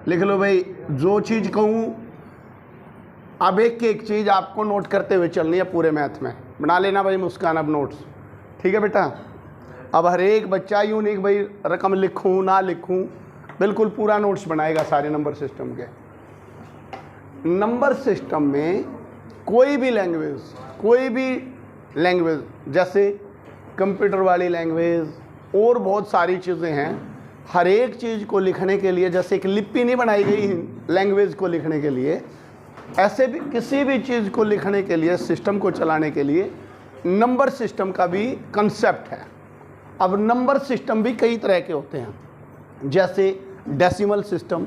लिख लो भाई, जो चीज़ कहूँ अब एक चीज़ आपको नोट करते हुए चलनी है पूरे मैथ में। बना लेना भाई मुस्कान अब नोट्स, ठीक है बेटा। अब हर एक बच्चा यूनिक भाई रकम लिखूँ ना लिखूँ बिल्कुल पूरा नोट्स बनाएगा सारे नंबर सिस्टम के। नंबर सिस्टम में कोई भी लैंग्वेज जैसे कंप्यूटर वाली लैंग्वेज और बहुत सारी चीज़ें हैं, हर एक चीज़ को लिखने के लिए जैसे एक लिपि नहीं बनाई गई लैंग्वेज को लिखने के लिए, ऐसे भी किसी भी चीज़ को लिखने के लिए, सिस्टम को चलाने के लिए नंबर सिस्टम का भी कंसेप्ट है। अब नंबर सिस्टम भी कई तरह के होते हैं, जैसे decimal system,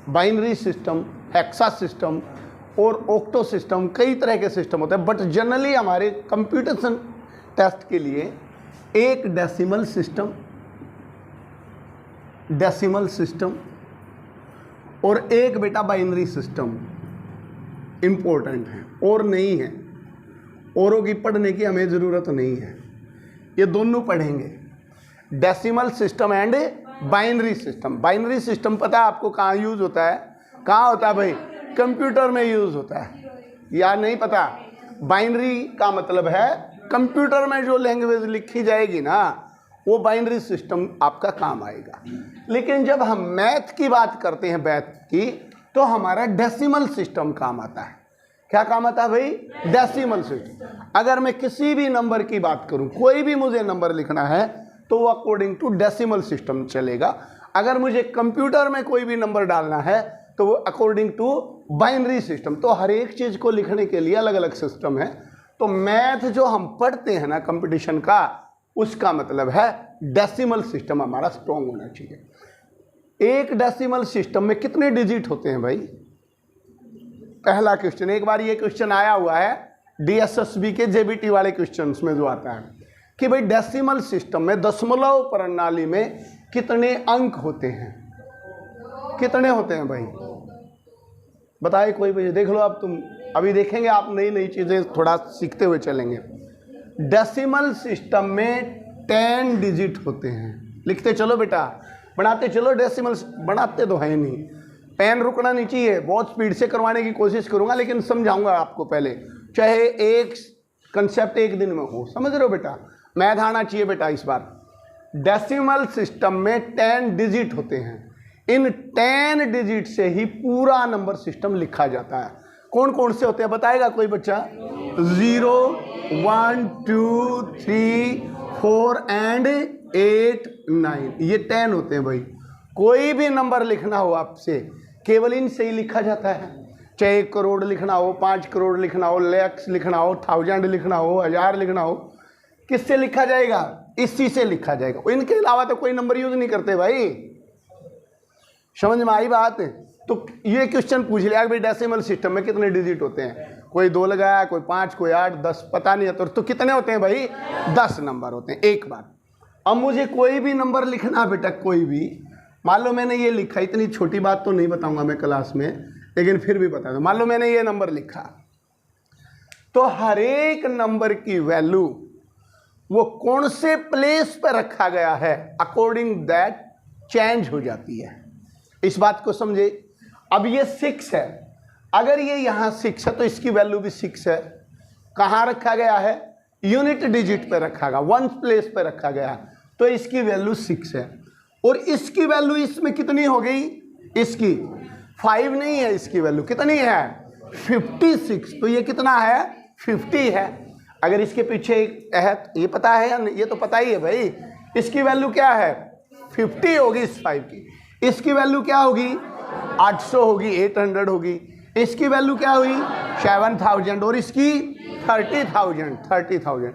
binary system, hexa system और ऑक्टो सिस्टम, कई तरह के सिस्टम होते हैं। बट जनरली हमारे कंप्यूटेशन टेस्ट के लिए एक डेसिमल सिस्टम और एक बेटा बाइनरी सिस्टम इम्पोर्टेंट है, और नहीं है, औरों की पढ़ने की हमें ज़रूरत नहीं है, ये दोनों पढ़ेंगे, decimal system and binary system. Binary system पता है आपको कहाँ यूज़ होता है? कहाँ होता है भाई? कंप्यूटर में यूज़ होता है, या नहीं पता? बाइनरी का मतलब है कंप्यूटर में जो लैंग्वेज लिखी जाएगी ना, वो बाइनरी सिस्टम आपका काम आएगा। लेकिन जब हम मैथ की बात करते हैं, मैथ की, तो हमारा डेसिमल सिस्टम काम आता है। क्या काम आता है भाई? Decimal system. अगर मैं किसी भी नंबर की बात करूं, कोई भी मुझे नंबर लिखना है तो वो अकॉर्डिंग टू डेसिमल सिस्टम चलेगा। अगर मुझे कंप्यूटर में कोई भी नंबर डालना है तो वो अकॉर्डिंग टू बाइनरी सिस्टम। तो हर एक चीज़ को लिखने के लिए अलग अलग सिस्टम है। तो मैथ जो हम पढ़ते हैं ना कंपटीशन का, उसका मतलब है डेसिमल सिस्टम हमारा स्ट्रॉन्ग होना चाहिए। एक डेसिमल सिस्टम में कितने डिजिट होते हैं भाई? पहला क्वेश्चन, एक बार ये क्वेश्चन आया हुआ है DSSB के JBT वाले क्वेश्चंस में जो आता है कि भाई डेसिमल सिस्टम में दशमलव प्रणाली में कितने अंक होते हैं? कितने होते हैं भाई? बताइए कोई भाई, देख लो आप, तुम अभी देखेंगे आप नई नई चीज़ें थोड़ा सीखते हुए चलेंगे। डेसिमल सिस्टम में 10 डिजिट होते हैं। लिखते चलो बेटा, बनाते चलो। डेसिमल बनाते तो है नहीं, पेन रुकना नहीं चाहिए। बहुत स्पीड से करवाने की कोशिश करूंगा, लेकिन समझाऊंगा आपको पहले, चाहे एक कंसेप्ट एक दिन में हो। समझ रहे हो बेटा? मैथ आना चाहिए बेटा इस बार। डेसिमल सिस्टम में 10 डिजिट होते हैं। इन 10 डिजिट से ही पूरा नंबर सिस्टम लिखा जाता है। कौन कौन से होते हैं बताएगा कोई बच्चा? 0, 1, 2, 3, 4 एंड 8, 9, ये 10 होते हैं भाई। कोई भी नंबर लिखना हो आपसे, केवल इनसे ही लिखा जाता है। चाहे 1 करोड़ लिखना हो, 5 करोड़ लिखना हो, लैक्स लिखना हो, 1000 लिखना हो, 1000 लिखना हो, किससे लिखा जाएगा? इसी से लिखा जाएगा। इनके अलावा तो कोई नंबर यूज नहीं करते भाई। समझ में आई बात? तो ये क्वेश्चन पूछ लिया भाई डेसिमल सिस्टम में कितने डिजिट होते हैं? कोई 2 लगाया, कोई 5, कोई 8, 10, पता नहीं है। तो कितने होते हैं भाई? 10 नंबर होते हैं एक बार। अब मुझे कोई भी नंबर लिखना बेटा, कोई भी, मान लो मैंने ये लिखा, इतनी छोटी बात तो नहीं बताऊंगा मैं क्लास में, लेकिन फिर भी बता दो। मान लो मैंने ये नंबर लिखा, तो हर एक नंबर की वैल्यू वो कौन से प्लेस पर रखा गया है अकॉर्डिंग दैट चेंज हो जाती है। इस बात को समझे। अब ये 6 है, अगर ये यहाँ 6 है तो इसकी वैल्यू भी 6 है। कहाँ रखा गया है? यूनिट डिजिट पे रखा गया, 1 प्लेस पे रखा गया, तो इसकी वैल्यू 6 है। और इसकी वैल्यू इसमें कितनी हो गई? इसकी 5 नहीं है, इसकी वैल्यू कितनी है? 56। तो ये कितना है? 50 है। अगर इसके पीछे एक है, ये पता है या नहीं? ये तो पता ही है भाई। इसकी वैल्यू क्या है? 50 होगी इस 5 की। इसकी वैल्यू क्या होगी? 800 होगी, 800 होगी। इसकी वैल्यू क्या हुई? 7000 और इसकी 30,000।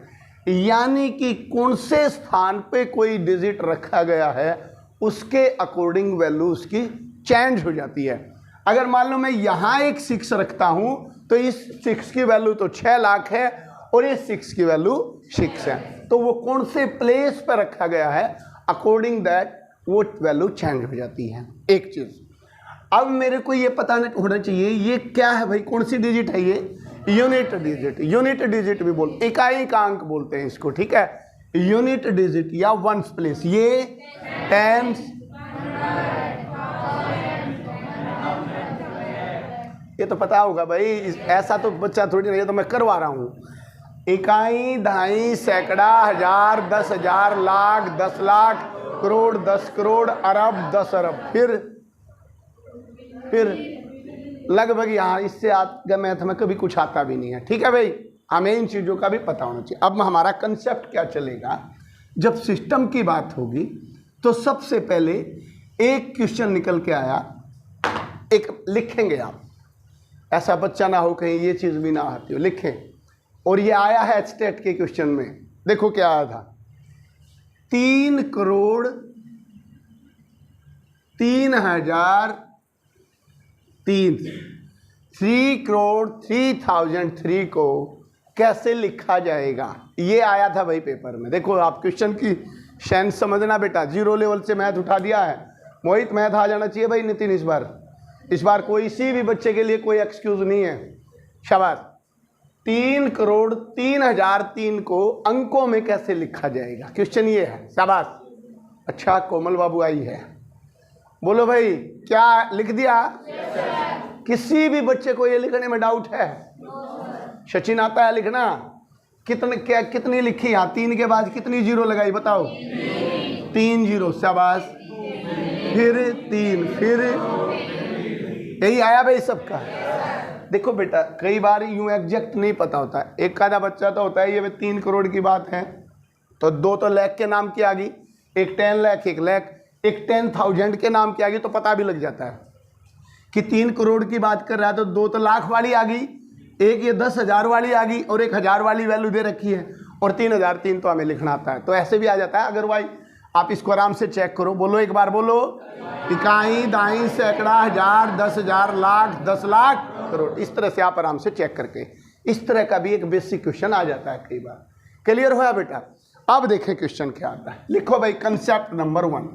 यानी कि कौन से स्थान पे कोई डिजिट रखा गया है उसके अकॉर्डिंग वैल्यू उसकी चेंज हो जाती है। अगर मान लो मैं यहाँ एक 6 रखता हूँ तो इस 6 की वैल्यू तो 6 लाख है और इस 6 की वैल्यू 6 है। तो वो कौन से प्लेस पर रखा गया है अकॉर्डिंग दैट वो वैल्यू चेंज हो जाती है। एक चीज़ अब मेरे को ये पता नहीं होना चाहिए ये क्या है भाई, कौन सी डिजिट है ये? Unit digit. यूनिट डिजिट भी बोलते, इकाई का अंक बोलते हैं इसको, ठीक है? यूनिट डिजिट या वंस प्लेस। ये टेंस, ये तो पता होगा भाई, ऐसा तो बच्चा थोड़ी नहीं है, तो मैं करवा रहा हूँ। इकाई, दहाई, सैकड़ा, हजार, 10,000, लाख, 10 लाख, करोड़, 10 करोड़, अरब, 10 अरब, फिर लगभग यहाँ इससे आगे मैथ में कभी कुछ आता भी नहीं है। ठीक है भाई, हमें इन चीज़ों का भी पता होना चाहिए। अब हमारा कंसेप्ट क्या चलेगा, जब सिस्टम की बात होगी तो सबसे पहले एक क्वेश्चन निकल के आया, एक लिखेंगे आप, ऐसा बच्चा ना हो कहीं ये चीज़ भी ना आती हो, लिखें। और ये आया है स्टेट के क्वेश्चन में, देखो क्या आया था, 3 करोड़ 3,003 को कैसे लिखा जाएगा, ये आया था भाई पेपर में। देखो आप क्वेश्चन की सेंस समझना बेटा, 0 लेवल से मैथ उठा दिया है। मोहित मैथ आ जाना चाहिए भाई नितिन, इस बार कोई सी भी बच्चे के लिए कोई एक्सक्यूज नहीं है, शाबाश। 3 करोड़ 3,003 को अंकों में कैसे लिखा जाएगा, क्वेश्चन ये है, शाबाश। अच्छा कोमल बाबू आई है, बोलो भाई क्या लिख दिया? किसी भी बच्चे को ये लिखने में डाउट है? सचिन आता है लिखना? कितनी लिखी यहाँ, 3 के बाद कितनी 0 लगाई बताओ? 3 0, शाबाश। फिर 3, फिर यही आया भाई सबका। देखो बेटा कई बार यूं एग्जैक्ट नहीं पता होता है, एक आधा बच्चा तो होता है ये 3 करोड़ की बात है तो 2 तो लाख के नाम की आ गई, एक 10 लाख, एक लाख, एक 10,000 के नाम की आ गई, तो पता भी लग जाता है कि 3 करोड़ की बात कर रहा है, तो 2 तो लाख वाली आ गई, एक ये 10,000 वाली आ गई, और 1,000 वाली वैल्यू दे रखी है, और 3,003 तो हमें लिखना आता है, तो ऐसे भी आ जाता है। अदरवाइज आप इसको आराम से चेक करो, बोलो एक बार, बोलो। इकाई, दाई, सैकड़ा, हजार, 10,000, लाख, 10 लाख, करोड़, इस तरह से आप आराम से चेक करके, इस तरह का भी एक बेसिक क्वेश्चन आ जाता है कई बार। क्लियर हुआ बेटा? अब देखें क्वेश्चन क्या आता है, लिखो भाई कंसेप्ट नंबर 1,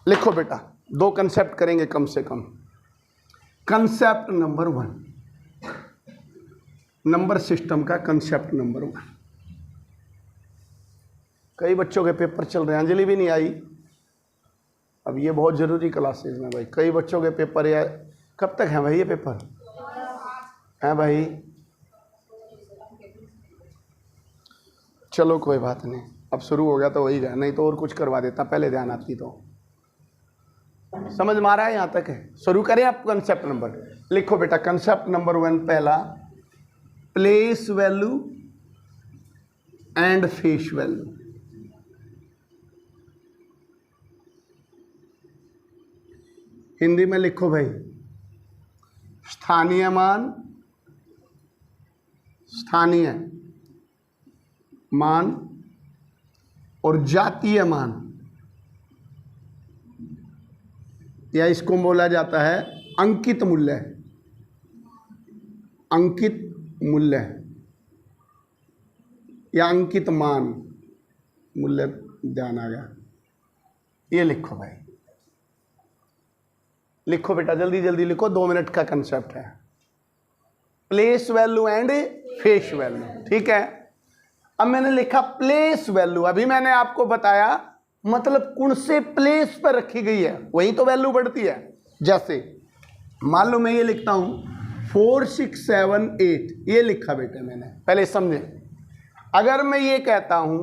लिखो बेटा, 2 कंसेप्ट करेंगे कम से कम। कंसेप्ट नंबर 1, नंबर सिस्टम का कंसेप्ट नंबर 1। कई बच्चों के पेपर चल रहे हैं, अंजलि भी नहीं आई, अब ये बहुत ज़रूरी क्लासेज में भाई, कई बच्चों के पेपर, या कब तक हैं भाई ये पेपर हैं भाई? चलो कोई बात नहीं, अब शुरू हो गया तो वही गया, नहीं तो और कुछ करवा देता, पहले ध्यान आती तो। समझ में आ रहा है यहाँ तक है? शुरू करें आप कंसेप्ट नंबर, लिखो बेटा कंसेप्ट नंबर 1, पहला place value and face value. Hindi में लिखो भाई, स्थानीय मान, स्थानीय मान और जातीय मान, या इसको बोला जाता है अंकित मूल्य, अंकित मूल्य या अंकित मान, मूल्य ध्यान आ गया, ये लिखो भाई, लिखो बेटा जल्दी जल्दी लिखो, 2 मिनट का कंसेप्ट है। Place value and face value, ठीक है। अब मैंने लिखा प्लेस वैल्यू, अभी मैंने आपको बताया मतलब कौन से प्लेस पर रखी गई है वहीं तो वैल्यू बढ़ती है। जैसे मान लो मैं ये लिखता हूं 4678, ये लिखा बेटे मैंने, पहले समझे। अगर मैं ये कहता हूं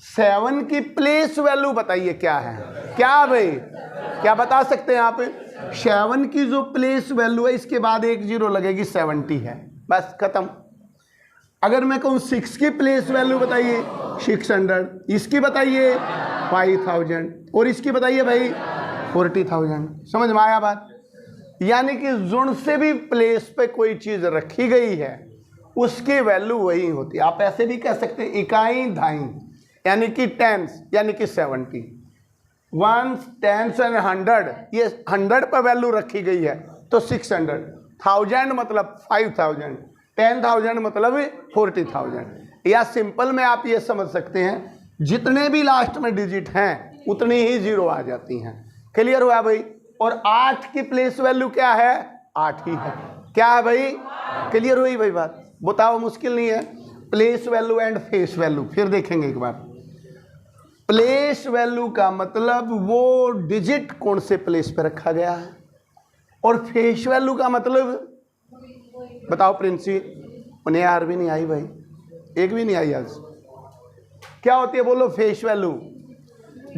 7 की प्लेस वैल्यू बताइए क्या है, क्या भाई, क्या बता सकते हैं आप? 7 की जो प्लेस वैल्यू है इसके बाद एक 0 लगेगी, 70 है, बस खत्म। अगर मैं कहूँ 6 की प्लेस वैल्यू बताइए 600, इसकी बताइए 5000 और इसकी बताइए भाई 40,000। समझ में आया बात? यानी कि जुड़ से भी प्लेस पे कोई चीज़ रखी गई है उसकी वैल्यू वही होती है। आप ऐसे भी कह सकते हैं इकाई धाई, यानी कि टेंस, यानी कि 70, 1 10 एंड 100, ये 100 पर वैल्यू रखी गई है तो 600, 1000 मतलब 5000, 10,000 मतलब 40,000। या सिंपल में आप ये समझ सकते हैं जितने भी लास्ट में डिजिट हैं उतनी ही 0 आ जाती हैं। क्लियर हुआ भाई? और 8 की प्लेस वैल्यू क्या है? 8 ही है। क्या है भाई? क्लियर हुई भाई बात? बताओ, मुश्किल नहीं है। Place value and face value फिर देखेंगे एक बार। प्लेस वैल्यू का मतलब वो डिजिट कौन से प्लेस पे रखा गया है, और फेस वैल्यू का मतलब बताओ प्रिंसी, उन्हें यार भी नहीं आई भाई, एक भी नहीं आई आज। क्या होती है बोलो फेस वैल्यू?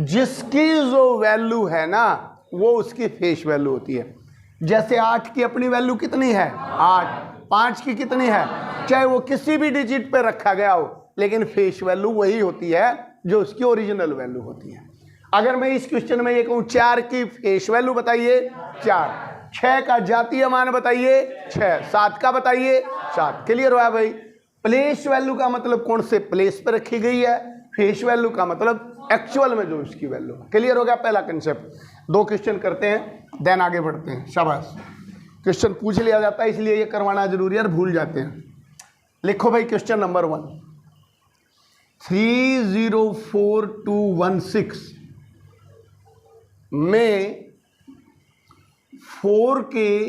जिसकी जो वैल्यू है ना वो उसकी फेस वैल्यू होती है। जैसे 8 की अपनी वैल्यू कितनी है 8, 5 की कितनी है, चाहे वो किसी भी डिजिट पे रखा गया हो, लेकिन फेस वैल्यू वही होती है जो उसकी ओरिजिनल वैल्यू होती है। अगर मैं इस क्वेश्चन में ये कहूँ 4 की फेस वैल्यू बताइए 4, 6 का जातीय मान बताइए 6, 7 का बताइए 7। क्लियर हुआ भाई? प्लेस वैल्यू का मतलब कौन से प्लेस पर रखी गई है, फेस वैल्यू का मतलब एक्चुअल में जो उसकी वैल्यू। क्लियर हो गया पहला कंसेप्ट। 2 क्वेश्चन करते हैं देन आगे बढ़ते हैं। शाबाश, क्वेश्चन पूछ लिया जाता है इसलिए ये करवाना जरूरी है, भूल जाते हैं। लिखो भाई क्वेश्चन नंबर 1, 304216 में 4 के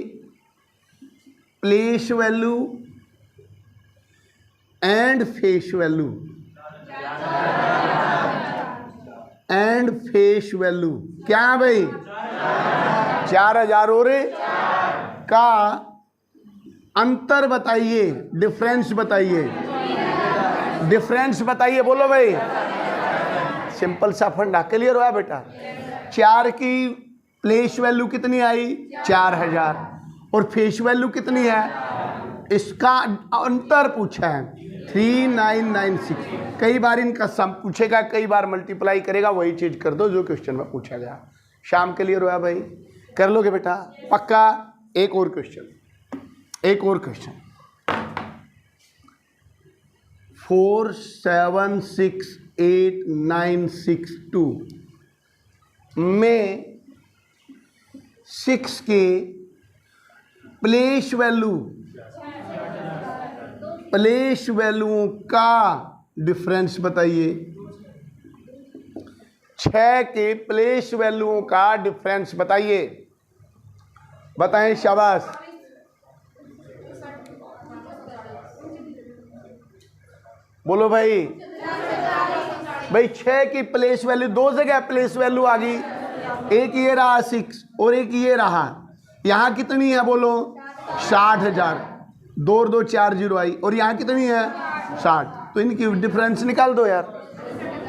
place value and face value क्या है भाई? 4000 और का अंतर बताइए, डिफरेंस बताइए, डिफरेंस बताइए। बोलो भाई, सिंपल सा फंडा। क्लियर हुआ बेटा? 4 की प्लेस वैल्यू कितनी आई 4000 और फेस वैल्यू कितनी है, इसका अंतर पूछा है 3996। कई बार इनका सम पूछेगा, कई बार मल्टीप्लाई करेगा, वही चीज कर दो जो क्वेश्चन में पूछा गया। शाम क्लियर हुआ भाई? कर लोगे बेटा पक्का? एक और क्वेश्चन 476896 में 6 के प्लेस वैल्यूओं का डिफरेंस बताइए। 6 के प्लेस वैल्यूओं का डिफरेंस बताइए, बताएं। शाबाश, बोलो भाई। 6 की प्लेस वैल्यू, 2 जगह प्लेस वैल्यू आ गई, एक ये रहा 6 और एक ये रहा। यहाँ कितनी है बोलो 60,000, 2 और 2 4 0 आई, और यहाँ कितनी है 60। तो इनकी डिफरेंस निकाल दो यार।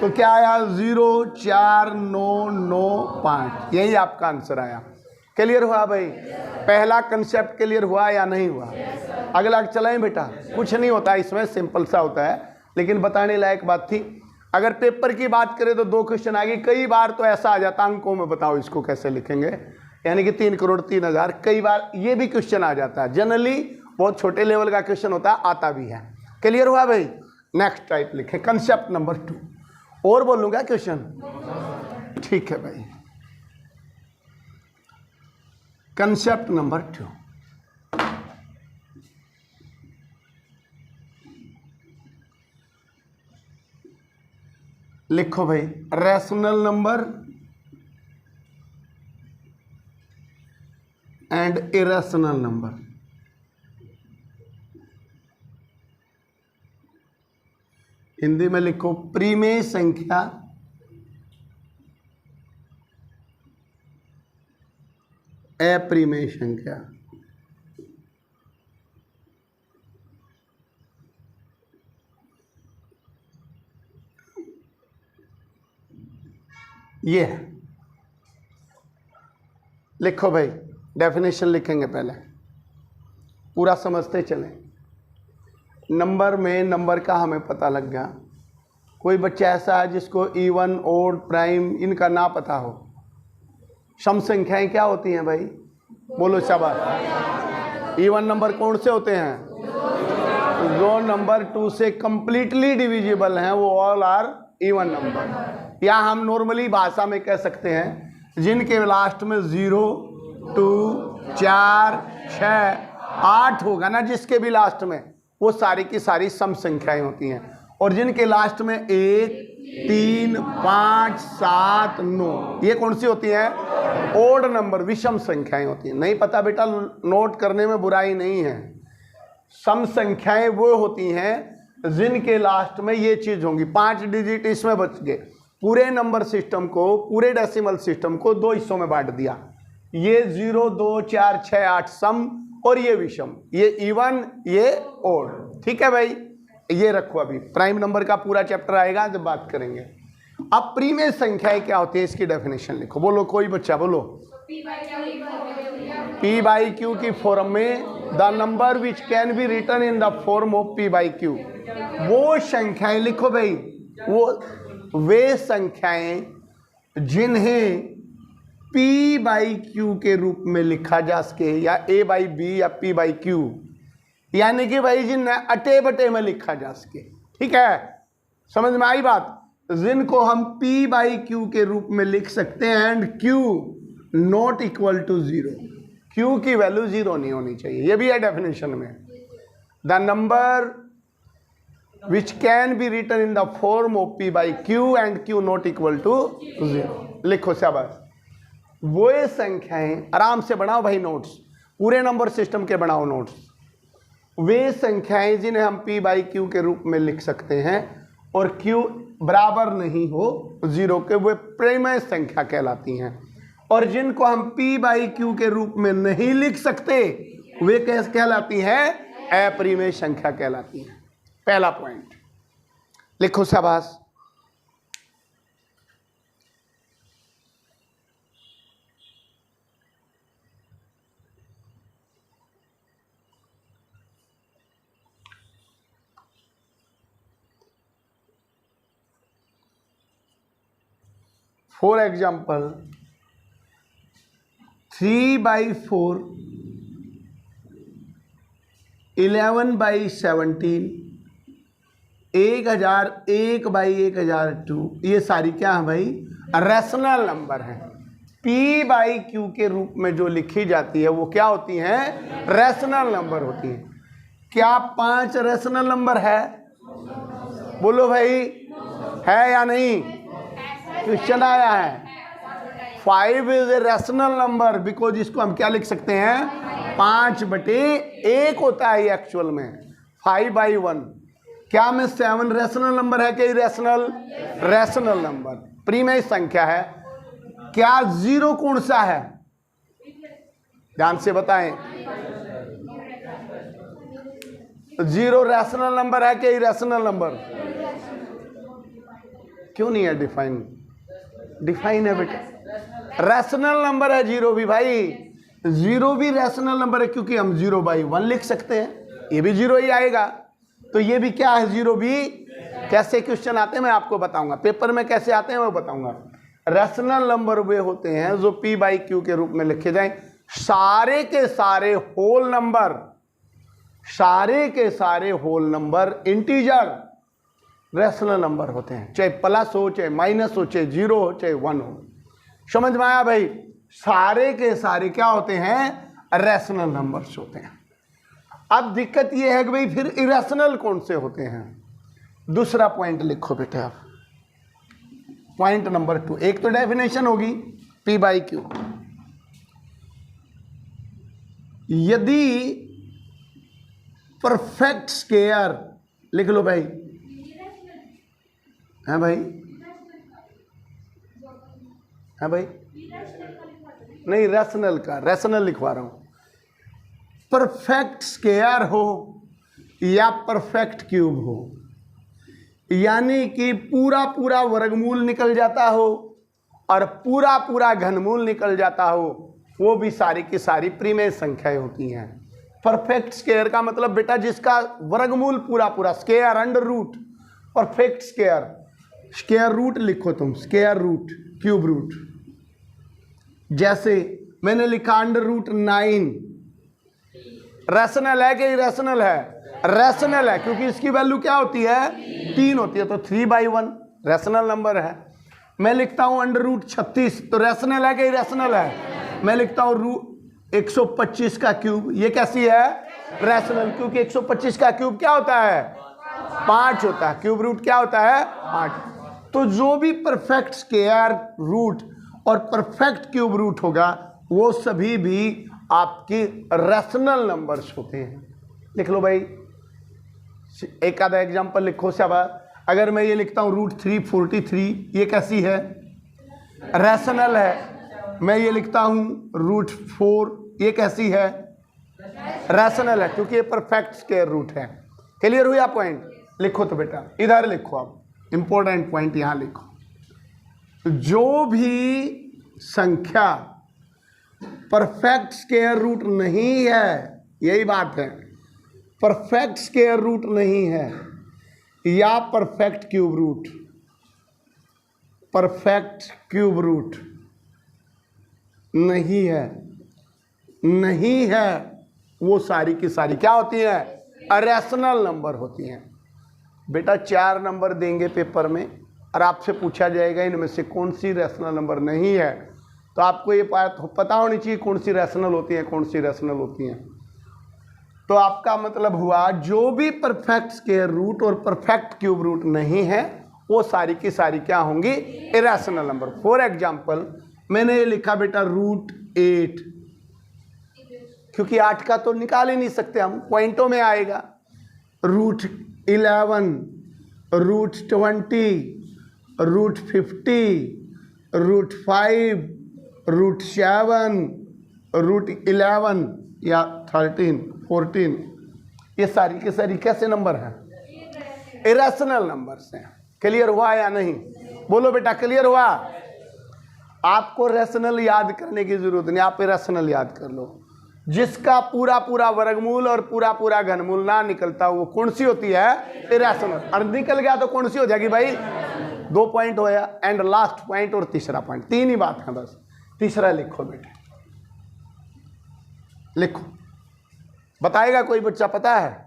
तो क्या आया 04995, यही आपका आंसर आया। क्लियर हुआ भाई? पहला कंसेप्ट क्लियर हुआ या नहीं हुआ? अगला चलाएं बेटा। कुछ नहीं होता इसमें, सिंपल सा होता है, लेकिन बताने लायक बात थी। अगर पेपर की बात करें तो 2 क्वेश्चन आ गई। कई बार तो ऐसा आ जाता अंकों में, बताओ इसको कैसे लिखेंगे, यानी कि 3 करोड़ 3000। कई बार ये भी क्वेश्चन आ जाता है। जनरली बहुत छोटे लेवल का क्वेश्चन होता है, आता भी है। क्लियर हुआ भाई? नेक्स्ट टाइप लिखें, कंसेप्ट नंबर 2। और बोलूंगा क्वेश्चन? ठीक है भाई। कंसेप्ट नंबर 2, लिखो भाई। Rational number and irrational number. Hindi में लिखो परिमेय संख्या अपरिमेय संख्या। ये है, लिखो भाई। डेफिनेशन लिखेंगे पहले, पूरा समझते चलें। नंबर में नंबर का हमें पता लग गया। कोई बच्चा ऐसा है जिसको इवन ओड प्राइम इनका ना पता हो। सम संख्याएं क्या होती हैं भाई? बोलो शाबाश। इवन नंबर कौन से होते हैं? जो नंबर 2 से कंप्लीटली डिविजिबल हैं वो ऑल आर इवन नंबर। या हम नॉर्मली भाषा में कह सकते हैं जिनके लास्ट में 0, 2, 4, 6, 8 होगा ना, जिसके भी लास्ट में, वो सारी की सारी सम संख्याएं होती हैं। और जिनके लास्ट में 1, 3, 5, 7, 9, ये कौन सी होती हैं? ओड नंबर, विषम संख्याएं होती हैं। नहीं पता बेटा, नोट करने में बुराई नहीं है। सम संख्याएं वो होती हैं जिनके लास्ट में ये चीज होंगी। 5 डिजिट इसमें बच गए। पूरे नंबर सिस्टम को, पूरे डेसिमल सिस्टम को 2 हिस्सों में बांट दिया। ये 0 2 4 6 8 सम और ये विषम, ये इवन ये ओड। ठीक है भाई, ये रखो, अभी प्राइम नंबर का पूरा चैप्टर आएगा जब बात करेंगे। अब प्रीमेय संख्याएं क्या होती है इसकी डेफिनेशन लिखो, बोलो कोई बच्चा बोलो। P बाई क्यू की फॉर्म में the number which can be written in the form of P by Q, वो संख्याएं लिखो भाई, वो वे संख्याएं जिन्हें P बाई क्यू के रूप में लिखा जा सके, या A बाई बी या P बाई क्यू, यानी कि भाई जिन्हें अटे बटे में लिखा जा सके। ठीक है, समझ में आई बात, जिनको हम P बाई क्यू के रूप में लिख सकते हैं and Q not equal to 0, Q की वैल्यू 0 नहीं होनी चाहिए, ये भी है डेफिनेशन में। The number which can be written in the form of P by Q and Q not equal to 0, लिखो शाबाश। वो संख्याएं, आराम से बनाओ भाई नोट्स, पूरे नंबर सिस्टम के बनाओ नोट्स। वे संख्याएं जिन्हें हम P बाई क्यू के रूप में लिख सकते हैं और Q बराबर नहीं हो 0 के, वे प्रीमेय संख्या कहलाती हैं। और जिनको हम P बाई क्यू के रूप में नहीं लिख सकते वे कैसे कहलाती हैं? अप्रीमेय संख्या कहलाती हैं। पहला पॉइंट लिखो शाबाश। फॉर एग्जाम्पल 3/4, 11/17, 1000, 1/1002, ये सारी क्या है भाई? रैशनल नंबर है। P बाई क्यू के रूप में जो लिखी जाती है वो क्या होती हैं? रैशनल नंबर होती हैं। क्या 5 रैशनल नंबर है? बोलो भाई, है या नहीं? क्वेश्चन आया है। 5 is a rational number because इसको हम क्या लिख सकते हैं? 5/1 होता है ये एक्चुअल में, 5/1। क्या में 7 रैशनल नंबर है? क्या रैशनल? रैशनल नंबर, प्रीमेय संख्या है। क्या 0 कौन सा है? ध्यान से बताएं। 0 रैशनल नंबर है क्या रैशनल नंबर? क्यों नहीं है डिफाइन? डिफाइन है बेटा, रैशनल नंबर है 0 भी भाई। 0 भी रैशनल नंबर है क्योंकि हम 0/1 लिख सकते हैं, ये भी 0 ही आएगा। तो ये भी क्या है? 0 भी। कैसे क्वेश्चन आते हैं मैं आपको बताऊंगा, पेपर में कैसे आते हैं वो बताऊंगा। रैशनल नंबर वे होते हैं जो P बाई क्यू के रूप में लिखे जाएं। सारे के सारे होल नंबर, सारे के सारे whole number integer rational number होते हैं, चाहे प्लस हो, चाहे माइनस हो, चाहे 0 हो, चाहे 1 हो। समझ में आया भाई? सारे के सारे क्या होते हैं? रैशनल नंबर्स होते हैं। अब दिक्कत यह है कि भाई फिर इरेशनल कौन से होते हैं? दूसरा पॉइंट लिखो बेटा, पॉइंट नंबर 2। एक तो डेफिनेशन होगी P बाई क्यू। यदि परफेक्ट स्क्वायर, लिख लो भाई, है भाई? है भाई? नहीं, रैशनल का, रैशनल लिखवा रहा हूं। परफेक्ट स्क्वायर हो या परफेक्ट क्यूब हो, यानी कि पूरा पूरा वर्गमूल निकल जाता हो और पूरा पूरा घनमूल निकल जाता हो, वो भी सारी की सारी प्रीमेय संख्याएं होती हैं। परफेक्ट स्क्वायर का मतलब बेटा जिसका वर्गमूल पूरा पूरा, square, under root, perfect square. Square root लिखो तुम, स्क्वायर रूट, क्यूब रूट। जैसे मैंने लिखा √9, रैशनल है कि इरेशनल है? रैशनल है क्योंकि इसकी वैल्यू क्या होती है? 3 होती है, तो 3/1 रैशनल नंबर है। मैं लिखता हूं √36, तो रैशनल है कि इरेशनल है? मैं लिखता हूं 125 का क्यूब, ये कैसी है? रैशनल, क्योंकि 125 का क्यूब क्या होता है? 5 होता है। क्यूब रूट क्या होता है? 5। तो जो भी परफेक्ट स्क्वायर रूट और परफेक्ट क्यूब रूट होगा वो सभी भी आपके रैशनल नंबर्स होते हैं। लिख लो भाई, एक आधा एग्जांपल लिखो शाबाश। अगर मैं ये लिखता हूँ √343, ये कैसी है? रैशनल है। मैं ये लिखता हूं √4, ये कैसी है? रैशनल है, क्योंकि ये परफेक्ट स्क्वायर रूट है। क्लियर हुआ पॉइंट? लिखो तो बेटा, इधर लिखो, आप इंपॉर्टेंट पॉइंट यहां लिखो। जो भी संख्या परफेक्ट स्क्वायर रूट नहीं है, यही बात है, परफेक्ट स्क्वायर रूट नहीं है या perfect cube root, perfect cube root नहीं है, नहीं है, वो सारी की सारी क्या होती है? अरेशनल नंबर होती हैं। बेटा 4 नंबर देंगे पेपर में और आपसे पूछा जाएगा इनमें से कौन सी रैशनल नंबर नहीं है, तो आपको ये पता होनी चाहिए कौन सी रैशनल होती है, कौन सी रैशनल होती हैं। तो आपका मतलब हुआ जो भी परफेक्ट स्क्वायर रूट और परफेक्ट क्यूब रूट नहीं है वो सारी की सारी क्या होंगी? Irrational number. फॉर एग्जाम्पल मैंने ये लिखा बेटा √8, क्योंकि 8 का तो निकाल ही नहीं सकते हम, पॉइंटों में आएगा। √11, √20, √50, √5, √7, √11 या 13, 14, ये सारी के सारी कैसे नंबर हैं? इरेशनल नंबर्स हैं। क्लियर हुआ या नहीं? बोलो बेटा, क्लियर हुआ? आपको रैशनल याद करने की जरूरत नहीं, आप इरेशनल याद कर लो। जिसका पूरा पूरा वर्गमूल और पूरा पूरा घनमूल ना निकलता वो कौन सी होती है? इरेशनल। और निकल गया तो कौन सी हो जाएगी भाई? 2 पॉइंट होया, एंड लास्ट पॉइंट और तीसरा पॉइंट, 3 ही बात है बस। तीसरा लिखो बेटे, लिखो। बताएगा कोई बच्चा? पता है?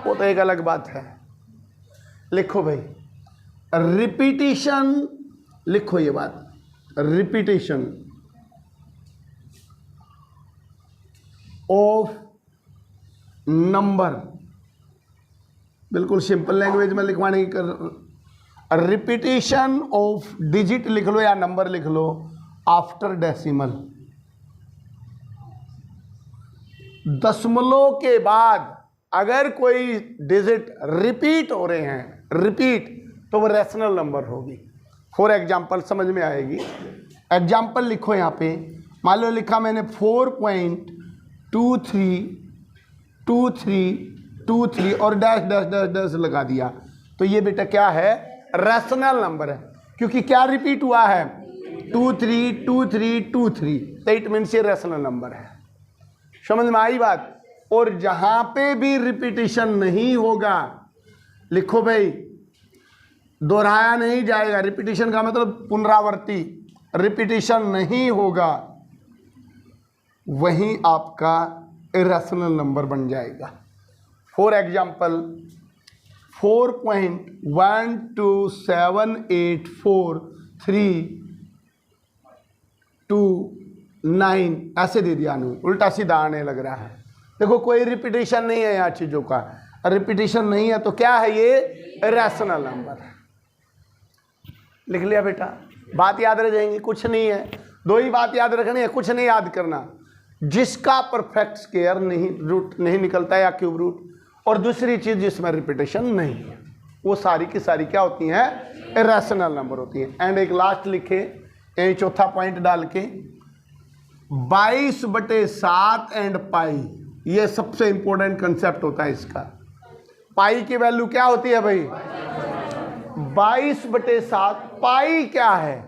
वो तो एक अलग बात है। लिखो भाई, रिपीटिशन, लिखो ये बात, रिपीटिशन ऑफ नंबर, बिल्कुल सिंपल लैंग्वेज में लिखवाने की कर, रिपीटिशन ऑफ डिजिट लिख लो या नंबर लिख लो आफ्टर डेसिमल। दशमलव के बाद अगर कोई डिजिट रिपीट हो रहे हैं, रिपीट, तो वो रैशनल नंबर होगी। फॉर एग्जाम्पल समझ में आएगी। एग्जाम्पल लिखो यहाँ पे, मान लो लिखा मैंने 4.232323 और डैश डैश डैश डैश लगा दिया, तो ये बेटा क्या है? रैशनल नंबर है, क्योंकि क्या रिपीट हुआ है? 232323, तो इट मीन्स ये रैशनल नंबर है। समझ में आई बात? और जहां पे भी रिपीटिशन नहीं होगा, लिखो भाई, दोहराया नहीं जाएगा, रिपीटिशन का मतलब पुनरावृत्ति, रिपीटिशन नहीं होगा, वहीं आपका इरेशनल नंबर बन जाएगा। फॉर एग्जाम्पल 4.12784329 ऐसे दे दिया, नहीं उल्टा सीधा आने लग रहा है। देखो कोई रिपीटिशन नहीं है यहाँ चीज़ों का, रिपीटिशन नहीं है तो क्या है? ये इरेशनल नंबर है। लिख लिया बेटा? बात याद रह जाएंगी? कुछ नहीं है, 2 ही बात याद रखनी है, कुछ नहीं याद करना। जिसका परफेक्ट स्क्वायर नहीं रूट नहीं निकलता या क्यूब रूट, और दूसरी चीज जिसमें रिपीटेशन नहीं है, वो सारी की सारी क्या होती हैं? इरेशनल नंबर होती हैं। एंड एक लास्ट लिखे, यही चौथा पॉइंट डाल के, 22/7 एंड पाई, ये सबसे इंपॉर्टेंट कंसेप्ट होता है इसका। पाई की वैल्यू क्या होती है भाई? 22/7। पाई क्या है?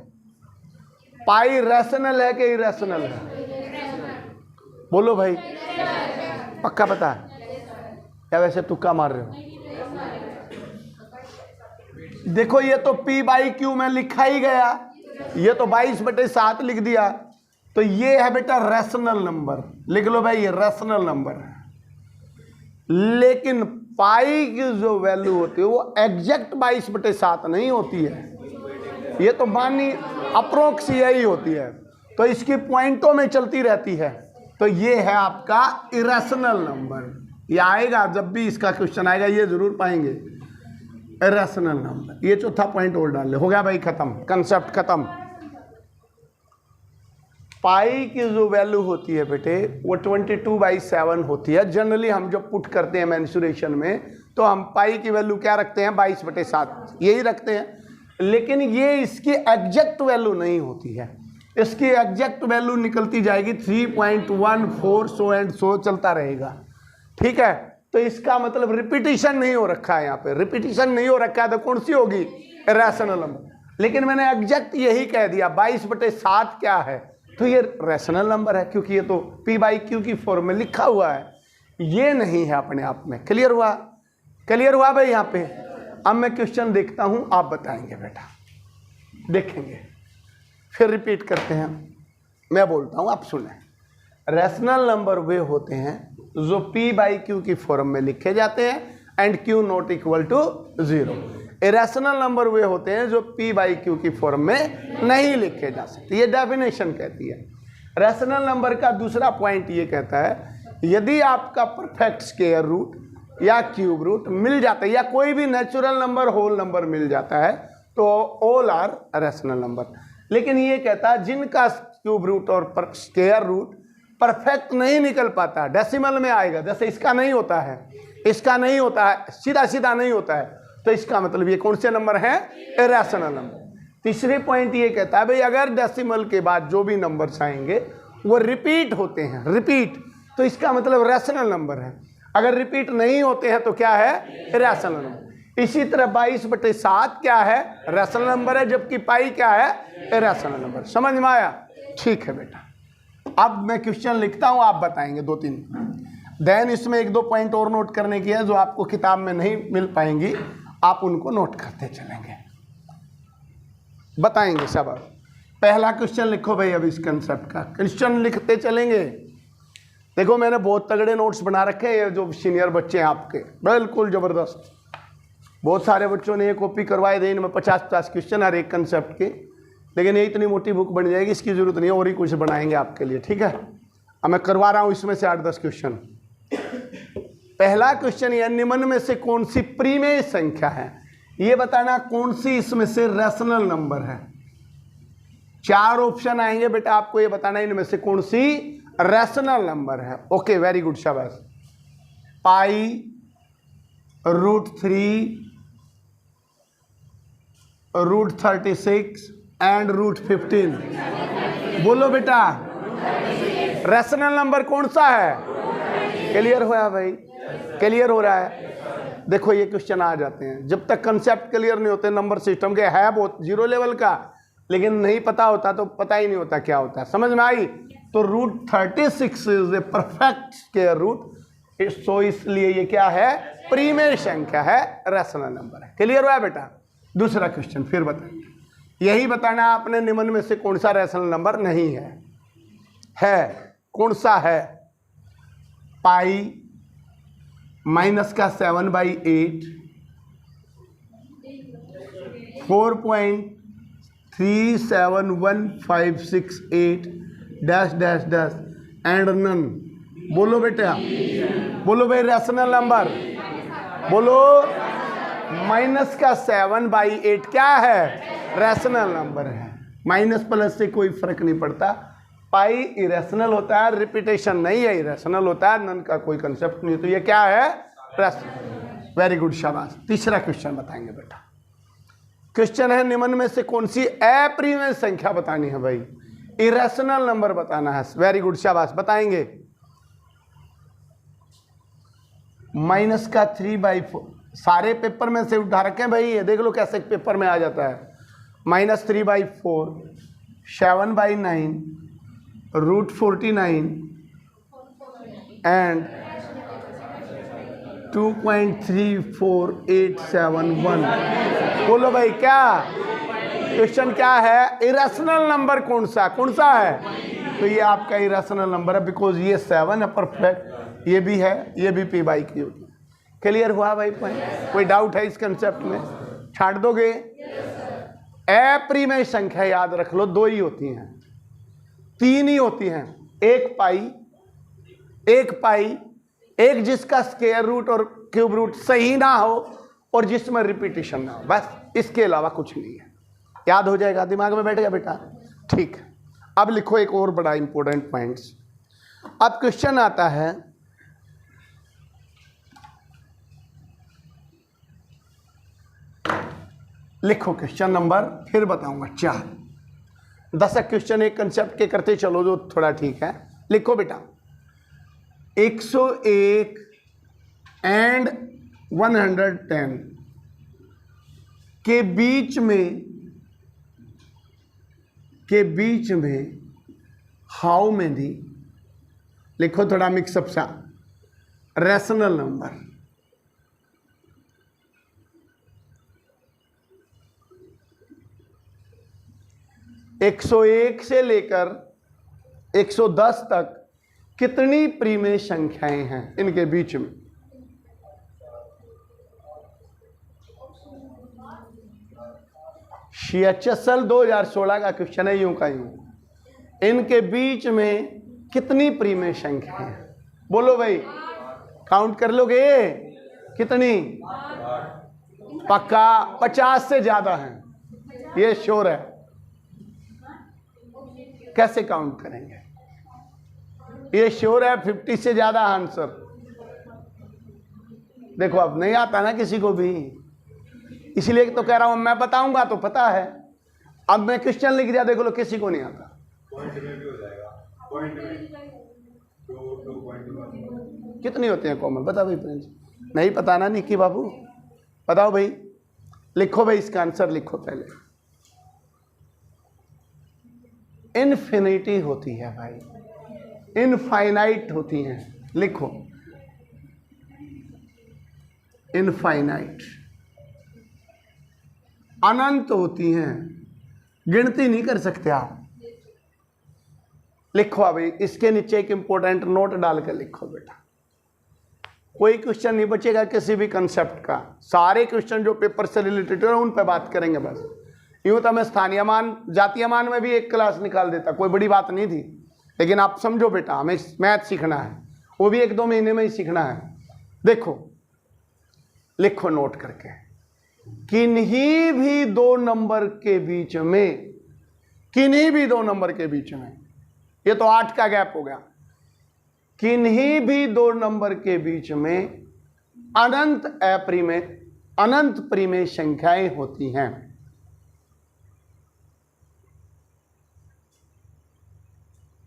पाई रैशनल है कि इरेशनल है? बोलो भाई, पक्का पता है या वैसे तुक्का मार रहे हो? देखो ये तो P/Q में लिखा ही गया, ये तो 22/7 लिख दिया, तो ये है बेटा रैशनल नंबर। लिख लो भाई, ये रैशनल नंबर है। लेकिन पाई की जो वैल्यू होती है वो एग्जैक्ट 22/7 नहीं होती है, ये तो मानी अप्रोक्स यही होती है, तो इसकी पॉइंटों में चलती रहती है। तो ये है आपका इरेशनल नंबर। ये आएगा जब भी इसका क्वेश्चन आएगा, ये जरूर पाएंगे इरेशनल नंबर। ये चौथा पॉइंट और डाल ले, हो गया भाई खत्म, कंसेप्ट खत्म। पाई की जो वैल्यू होती है बेटे वो 22/7 होती है। जनरली हम जब पुट करते हैं मेंसुरेशन में तो हम पाई की वैल्यू क्या रखते हैं? 22/7 यही रखते हैं। लेकिन ये इसकी एग्जैक्ट वैल्यू नहीं होती है। इसकी एग्जैक्ट वैल्यू निकलती जाएगी 3.14 सो एंड सो चलता रहेगा, ठीक है। तो इसका मतलब रिपीटिशन नहीं हो रखा है, यहाँ पे रिपीटिशन नहीं हो रखा है तो कौन सी होगी, रैशनल नंबर। लेकिन मैंने एग्जैक्ट यही कह दिया 22/7 क्या है, तो ये रैशनल नंबर है, क्योंकि ये तो P/Q की फॉर्म में लिखा हुआ है, ये नहीं है अपने आप में। क्लियर हुआ, क्लियर हुआ भाई यहाँ पे। अब मैं क्वेश्चन देखता हूँ, आप बताएंगे बेटा, देखेंगे फिर रिपीट करते हैं। मैं बोलता हूँ आप सुने। रैशनल नंबर वे होते हैं जो P/Q की फॉर्म में लिखे जाते हैं and Q not equal to 0। Irrational number वे होते हैं जो P/Q की फॉर्म में नहीं लिखे जा सकते, ये डेफिनेशन कहती है। रैशनल नंबर का दूसरा पॉइंट ये कहता है यदि आपका परफेक्ट स्क्वायर रूट या क्यूब रूट मिल जाता है या कोई भी नेचुरल नंबर होल नंबर मिल जाता है तो ऑल आर रैशनल नंबर। लेकिन ये कहता है जिनका क्यूब रूट और स्क्वायर रूट परफेक्ट नहीं निकल पाता, डेसिमल में आएगा, जैसे इसका नहीं होता है, इसका नहीं होता है, सीधा सीधा नहीं होता है, तो इसका मतलब ये कौन से नंबर है, इरेशनल नंबर। तीसरे पॉइंट ये कहता है भाई अगर डेसिमल के बाद जो भी नंबर्स आएंगे वो रिपीट होते हैं, रिपीट, तो इसका मतलब रैशनल नंबर है। अगर रिपीट नहीं होते हैं तो क्या है, इरेशनल नंबर। इसी तरह 22/7 क्या है, रैशनल नंबर है, जबकि पाई क्या है, इरेशनल नंबर। समझ में आया, ठीक है बेटा। अब मैं क्वेश्चन लिखता हूं, आप बताएंगे 2-3। देन इसमें 1-2 पॉइंट और नोट करने की है जो आपको किताब में नहीं मिल पाएंगी, आप उनको नोट करते चलेंगे, बताएंगे सब। पहला क्वेश्चन लिखो भाई, अब इस कंसेप्ट का क्वेश्चन लिखते चलेंगे। देखो मैंने बहुत तगड़े नोट्स बना रखे हैं, ये जो सीनियर बच्चे हैं आपके, बिल्कुल ज़बरदस्त। बहुत सारे बच्चों ने ये कॉपी करवाए थे, इनमें 50-50 क्वेश्चन हर एक कंसेप्ट के। लेकिन ये इतनी मोटी बुक बन जाएगी, इसकी ज़रूरत नहीं है, और ही कुछ बनाएंगे आपके लिए, ठीक है। अब मैं करवा रहा हूँ इसमें से 8-10 क्वेश्चन। पहला क्वेश्चन ये, निम्न में से कौन सी प्रीमेय संख्या है, ये बताना कौन सी इसमें से रैशनल नंबर है। 4 ऑप्शन आएंगे बेटा, आपको ये बताना इनमें से कौन सी रैशनल नंबर है। ओके, वेरी गुड, शाबाश। पाई, √3, √36 एंड √15। बोलो बेटा, रैशनल नंबर कौन सा है। क्लियर हुआ भाई, क्लियर हो रहा है। देखो ये क्वेश्चन आ जाते हैं, जब तक कंसेप्ट क्लियर नहीं होते नंबर सिस्टम के, है बहुत 0 लेवल का, लेकिन नहीं पता होता तो पता ही नहीं होता क्या होता है। समझ में आई। तो √36 is a perfect square root, so इसलिए ये क्या है, प्रीमेय संख्या है, रैशनल नंबर है। क्लियर हुआ बेटा। दूसरा क्वेश्चन फिर बताएंगे, यही बताना आपने निम्न में से कौन सा रैशनल नंबर नहीं है कौन सा है। पाई -7/8, 4.37158 -- एंड नन। बोलो बेटा, बोलो भाई रैशनल नंबर, बोलो। -7/8 क्या है, रैशनल नंबर है। माइनस प्लस से कोई फर्क नहीं पड़ता। पाई इरेशनल होता है, रिपीटेशन नहीं है, इरेशनल होता है, नन का कोई कंसेप्ट नहीं। तो ये क्या है, रैशनल। वेरी गुड, शाबाश। तीसरा क्वेश्चन बताएंगे बेटा। क्वेश्चन है निम्न में से कौन सी अप्रीमेय संख्या बतानी है भाई, इरेशनल नंबर बताना है। वेरी गुड, शाबाश, बताएंगे। -3/4 सारे पेपर में से उठा रखे हैं भाई, ये देख लो कैसे पेपर में आ जाता है। -3/4, 7/9, √49 एंड 2.34871। बोलो भाई क्या क्वेश्चन क्या है, इरेशनल नंबर कौन सा है। तो ये आपका इरेशनल नंबर है, बिकॉज ये 7 है परफेक्ट, ये भी है, ये भी P/Q। क्लियर हुआ भाई पॉइंट। कोई डाउट है इस कंसेप्ट में, छाड़ दोगे। अप्रीमेय संख्या याद रख लो, 2 ही होती हैं, 3 ही होती हैं। एक पाई, एक जिसका स्क्वायर रूट और क्यूब रूट सही ना हो और जिसमें रिपीटिशन ना हो, बस इसके अलावा कुछ नहीं है। याद हो जाएगा, दिमाग में बैठ गया बेटा, ठीक। अब लिखो एक और बड़ा इंपॉर्टेंट पॉइंट्स। अब क्वेश्चन आता है, लिखो क्वेश्चन नंबर, फिर बताऊंगा 4। 10 क्वेश्चन एक कंसेप्ट के करते चलो जो थोड़ा ठीक है। लिखो बेटा, 101 एंड 110 के बीच में हाउ मेनी, लिखो थोड़ा मिक्सअप सा, रैशनल नंबर। एक 101 से लेकर 110 तक कितनी प्रीमेय संख्याएं हैं इनके बीच में? CHSL 2016 का क्वेश्चन है, यूं का यूं। इनके बीच में कितनी प्रीमेय संख्याएं हैं? बोलो भाई, काउंट कर लोगे? कितनी? पक्का 50 से ज्यादा है, ये श्योर है। कैसे काउंट करेंगे? ये श्योर है 50 से ज्यादा आंसर। देखो अब नहीं आता ना किसी को भी, इसलिए तो कह रहा हूं, मैं बताऊंगा तो पता है। अब मैं क्वेश्चन लिख दिया, देख लो किसी को नहीं आता। पॉइंट में भी हो जाएगा, पॉइंट में 2 पॉइंट कितनी होती है कॉमन? बता भाई प्रिंस। नहीं पता ना निक्की बाबू, बताओ भाई। लिखो भाई, इसका आंसर लिखो पहले। इन्फिनिटी होती है भाई, इनफाइनाइट होती हैं। लिखो इनफाइनाइट, अनंत होती हैं, गिनती नहीं कर सकते आप। लिखो अभी इसके नीचे एक इंपॉर्टेंट नोट डालकर लिखो बेटा। कोई क्वेश्चन नहीं बचेगा किसी भी कंसेप्ट का, सारे क्वेश्चन जो पेपर से रिलेटेड है उन पर बात करेंगे बस। यूं तो मैं स्थानीय मान, जातीय मान में भी एक क्लास निकाल देता, कोई बड़ी बात नहीं थी। लेकिन आप समझो बेटा, हमें मैथ सीखना है, वो भी 1-2 महीने में ही सीखना है। देखो लिखो नोट करके, किन्हीं भी 2 नंबर के बीच में, किन्हीं भी 2 नंबर के बीच में, ये तो 8 का गैप हो गया, किन्हीं भी 2 नंबर के बीच में अनंत अप्रीमेय, अनंत प्रीमेय संख्याएं होती हैं।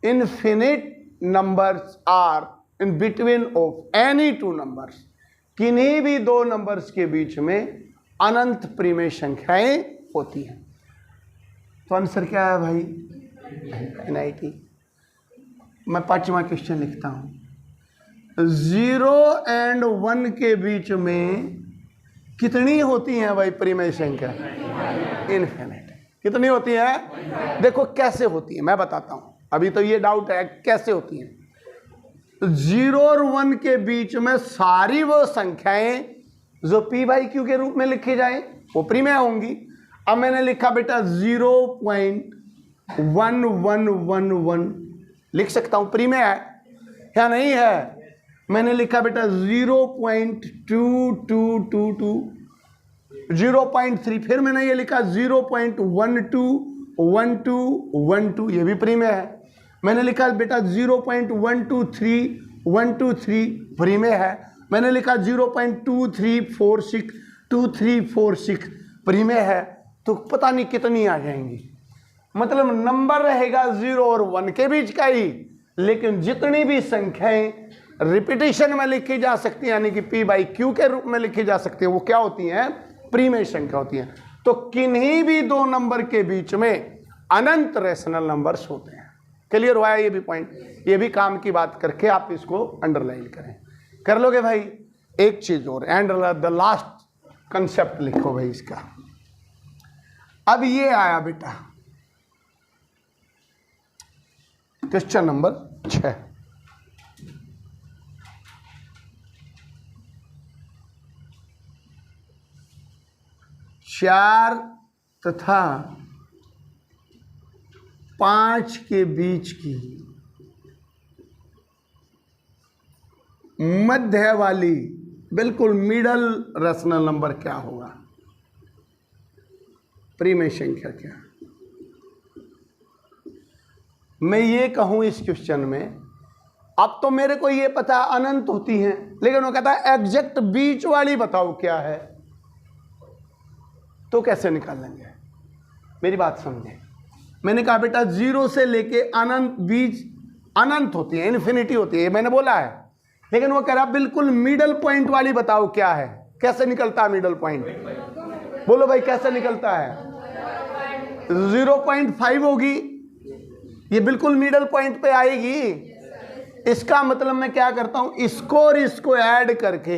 Infinite numbers are in between of any 2 numbers, किन्हीं भी 2 नंबर्स के बीच में अनंत प्रीमेय संख्याएं होती हैं। तो आंसर क्या है भाई? इनफिनिटी। मैं 5वां क्वेश्चन लिखता हूं। 0 और 1 के बीच में कितनी होती हैं भाई प्रीमेय संख्या? इनफिनिट। कितनी होती है? देखो कैसे होती है मैं बताता हूं, अभी तो ये डाउट है कैसे होती है। 0 और 1 के बीच में सारी वो संख्याएं जो p/q के रूप में लिखी जाए वो प्रीमेय होंगी। अब मैंने लिखा बेटा 0.1111 लिख सकता हूं, प्रीमेय है या नहीं है? मैंने लिखा बेटा 0.2222, 0.3, फिर मैंने ये लिखा 0.121212, ये भी प्रीमेय है। मैंने लिखा बेटा 0.123123 प्रीमेय है। मैंने लिखा 0.2346 प्रीमेय है। तो पता नहीं कितनी आ जाएंगी, मतलब नंबर रहेगा 0 और 1 के बीच का ही, लेकिन जितनी भी संख्याएं रिपीटिशन में लिखी जा सकती है, यानी कि p/q के रूप में लिखी जा सकती है, वो क्या होती हैं? प्रीमेय संख्या होती हैं। तो किन्हीं भी 2 नंबर के बीच में अनंत रैशनल नंबर्स होते हैं। क्लियर हुआ है ये भी पॉइंट? ये भी काम की बात करके आप इसको अंडरलाइन करें, कर लोगे भाई। एक चीज और, एंड द लास्ट कंसेप्ट लिखो भाई इसका। अब ये आया बेटा क्वेश्चन नंबर 6। चार तथा 5 के बीच की मध्य वाली बिल्कुल मिडल रैशनल नंबर क्या होगा? प्रीमेय संख्या क्या? मैं ये कहूं इस क्वेश्चन में, अब तो मेरे को ये पता अनंत होती हैं, लेकिन वो कहता है एग्जैक्ट बीच वाली बताओ क्या है। तो कैसे निकालेंगे? मेरी बात समझे। मैंने कहा बेटा 0 से लेके अनंत, बीच अनंत होती है, इन्फिनिटी होती है, मैंने बोला है। लेकिन वो कह रहा बिल्कुल मिडल पॉइंट वाली बताओ क्या है, कैसे निकलता है मिडल पॉइंट? बोलो भाई कैसे निकलता है? 0.5 होगी, ये बिल्कुल मिडल पॉइंट पे आएगी। इसका मतलब मैं क्या करता हूं, इसको और इसको ऐड करके,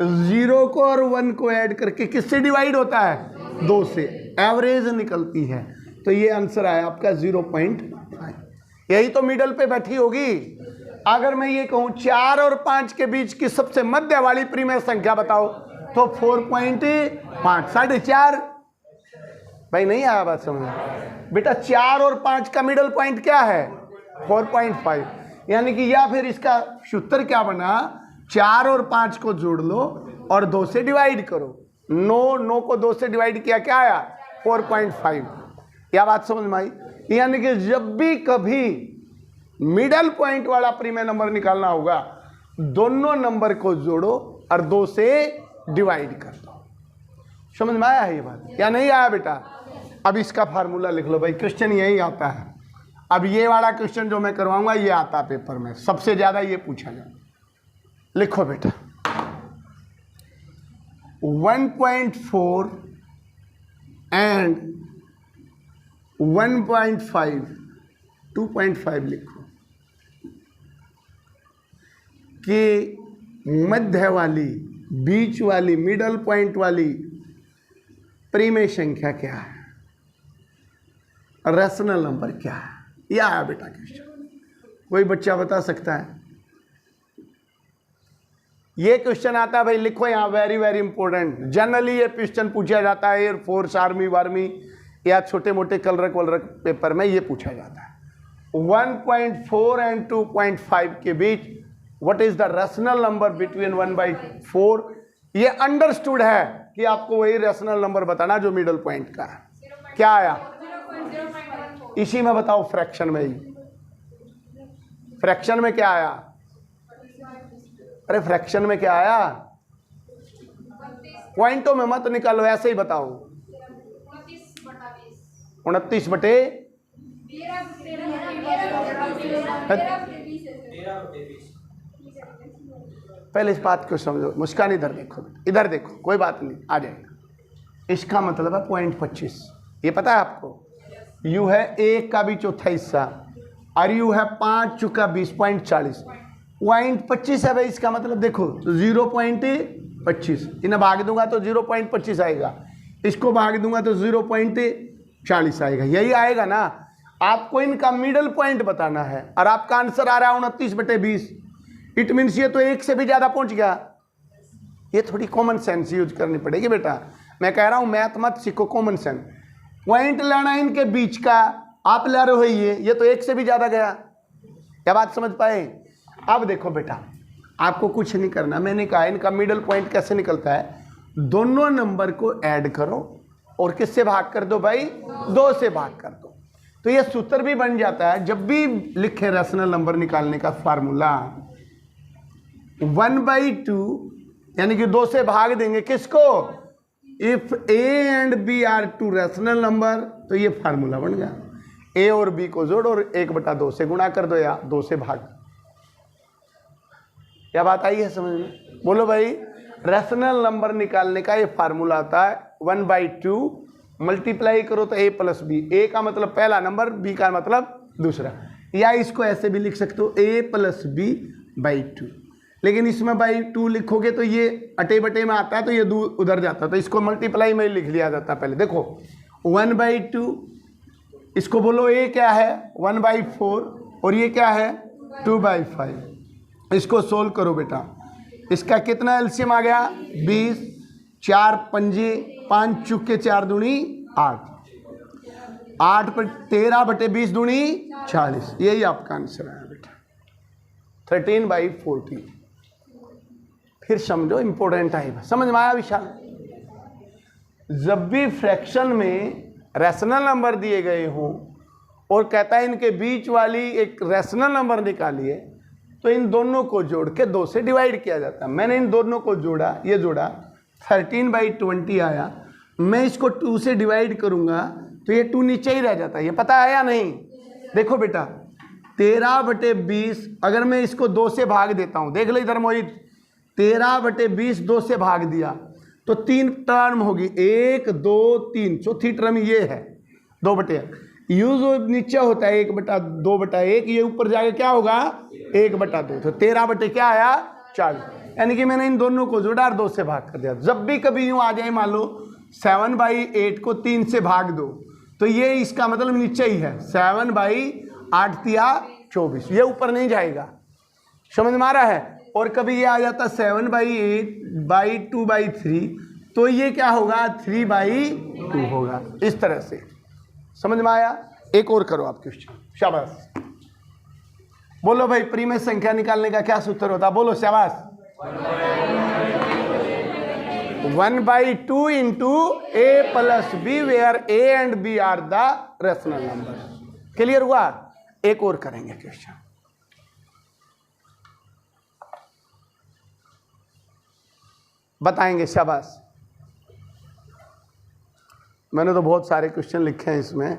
0 को और 1 को ऐड करके किससे डिवाइड होता है? 2 से, एवरेज निकलती है। तो ये आंसर आया आपका 0.5। यही तो मिडल पे बैठी होगी। अगर मैं ये कहूं 4 और 5 के बीच की सबसे मध्य वाली प्रीमेय संख्या बताओ, तो 4.5, 4.5। भाई नहीं आया बात समझ? बेटा 4 और 5 का मिडल पॉइंट क्या है? 4.5। यानी कि या फिर इसका सूत्र क्या बना, 4 और 5 को जोड़ लो और 2 से डिवाइड करो। 9 को 2 से डिवाइड किया, क्या आया? 4.5। क्या बात समझ में आई? यानी कि जब भी कभी मिडल पॉइंट वाला प्रीमेय नंबर निकालना होगा, दोनों नंबर को जोड़ो और 2 से डिवाइड कर दो। समझ में आया है ये बात या नहीं आया बेटा? अब इसका फार्मूला लिख लो भाई, क्वेश्चन यही आता है। अब ये वाला क्वेश्चन जो मैं करवाऊंगा ये आता पेपर में, सबसे ज्यादा ये पूछा जाए। लिखो बेटा 1.4 एंड 1.5, 2.5 लिखो कि मध्य वाली, बीच वाली, मिडल पॉइंट वाली प्रीमेय संख्या क्या है, रैशनल नंबर क्या है? यह आया बेटा क्वेश्चन। कोई बच्चा बता सकता है? ये क्वेश्चन आता है भाई, लिखो यहाँ, वेरी वेरी इंपॉर्टेंट। जनरली ये क्वेश्चन पूछा जाता है एयरफोर्स, आर्मी वार्मी या छोटे मोटे कलरक वलरक पेपर में ये पूछा जाता है। 1.4 एंड 2.5 के बीच what is the rational number between 1/4? ये अंडरस्टूड है कि आपको वही रैशनल नंबर बताना जो मिडल पॉइंट का है। क्या आया? इसी में बताओ, फ्रैक्शन में ही। फ्रैक्शन में क्या आया? अरे फ्रैक्शन में क्या आया? पॉइंटों में मत निकालो, ऐसे ही बताओ। 29 बटे पहले इस बात को समझो। मुस्कान इधर देखो, इधर देखो, कोई बात नहीं, आ जाएगा। इसका मतलब है 0.25। ये पता है आपको? यू है 1 का भी चौथा हिस्सा और यू है 5 चुका 20.40, 0.25 है भाई। इसका मतलब देखो 0.25, इन्हें भाग दूंगा तो 0.25 आएगा, इसको भाग दूंगा तो 0.40 आएगा। यही आएगा ना। आपको इनका मिडल पॉइंट बताना है और आपका आंसर आ रहा है 29/20। इट मीन्स ये तो 1 से भी ज्यादा पहुंच गया। ये थोड़ी कॉमन सेंस यूज करनी पड़ेगी बेटा। मैं कह रहा हूं मैथ मत सीखो, कॉमन सेंस। पॉइंट लेना इनके बीच का, आप ले रहे हो ये तो 1 से भी ज्यादा गया। क्या बात समझ पाए? अब देखो बेटा, आपको कुछ नहीं करना। मैंने कहा इनका मिडल पॉइंट कैसे निकलता है, दोनों नंबर को ऐड करो और किससे भाग कर दो भाई? 2 से भाग कर दो। तो ये सूत्र भी बन जाता है। जब भी लिखे रैशनल नंबर निकालने का फार्मूला 1/2, यानी कि 2 से भाग देंगे किसको? If A and B are 2 rational number, तो ये फार्मूला बन गया। ए और बी को जोड़ो और 1/2 से गुणा कर दो या 2 से भाग। क्या बात आई है समझ में? बोलो भाई, रैशनल नंबर निकालने का ये फार्मूला आता है 1/2 मल्टीप्लाई करो तो a + b। a का मतलब पहला नंबर, b का मतलब दूसरा। या इसको ऐसे भी लिख सकते हो a + b/2। लेकिन इसमें /2 लिखोगे तो ये अटे बटे में आता है, तो ये उधर जाता है, तो इसको मल्टीप्लाई में लिख लिया जाता है। पहले देखो 1/2, इसको बोलो a क्या है 1/4 और ये क्या है 2/5। इसको सोल्व करो बेटा। इसका कितना एलसीएम आ गया? 20, 4 पंजे 5 चुके 4 दूनी 8, 8 पर 13/20 दूनी 40। यही आपका आंसर है बेटा, 13/40। फिर समझो, इंपॉर्टेंट है। समझ में आया विशाल? जब भी फ्रैक्शन में रैशनल नंबर दिए गए हो और कहता है इनके बीच वाली एक रैशनल नंबर निकालिए, तो इन दोनों को जोड़ के 2 से डिवाइड किया जाता है। मैंने इन दोनों को जोड़ा, ये जोड़ा 13/20 आया। मैं इसको 2 से डिवाइड करूंगा तो ये 2 नीचे ही रह जाता है, ये पता है या नहीं? देखो बेटा 13/20 अगर मैं इसको 2 से भाग देता हूं, देख लो इधर मोहित, 13/20 2 से भाग दिया तो 3 टर्म होगी, 1 2 3, चौथी टर्म ये है 2/, यू जो नीचे होता है 1/2/1, ये ऊपर जाके क्या होगा 1/2, तो 13 क्या आया 40, यानी कि मैंने इन दोनों को जोड़ा और 2 से भाग कर दिया। जब भी कभी यूं आ जाए, मान लो 7/8 को 3 से भाग दो तो ये इसका मतलब नीचे ही है, 7/8 तिया 24, ये ऊपर नहीं जाएगा, समझ में आ रहा है? और कभी ये आ जाता 7/8/2/3 तो ये क्या होगा 3/2 होगा, इस तरह से, समझ में आया? एक और करो आप क्वेश्चन, शाबाश। बोलो भाई परिमेय संख्या निकालने का क्या सूत्र होता, बोलो शाबाश। 1/2 into a plus B where a and b are the rational number. Clear हुआ? एक और करेंगे क्वेश्चन, बताएंगे, शाबाश। मैंने तो बहुत सारे क्वेश्चन लिखे हैं इसमें,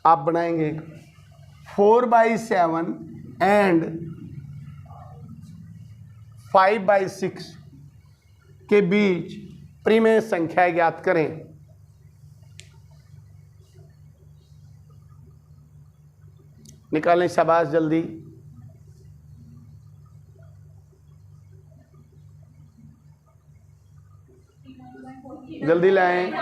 आप बनाएंगे 4/7 एंड 5/6 के बीच परिमेय संख्या ज्ञात करें। निकालें, शाबाश, जल्दी। जल्दी लाएं,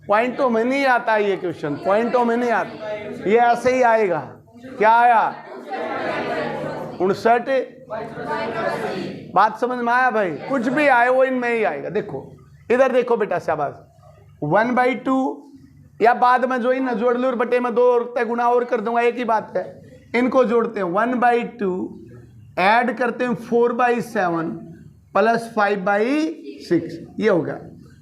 पॉइंटों में नहीं आता ये क्वेश्चन, पॉइंटों में नहीं आता, ये ऐसे ही आएगा। क्या आया 59, बात समझ में आया भाई? कुछ भी आए वो इनमें ही आएगा। देखो इधर देखो बेटा, शाबाश, 1/2 या बाद में जो ही ना जोड़ लो और बटे में 2 और गुना और कर दूंगा, एक ही बात है। इनको जोड़ते हैं 1/2 ऐड करते हैं 4/7 प्लस 5/6, ये होगा।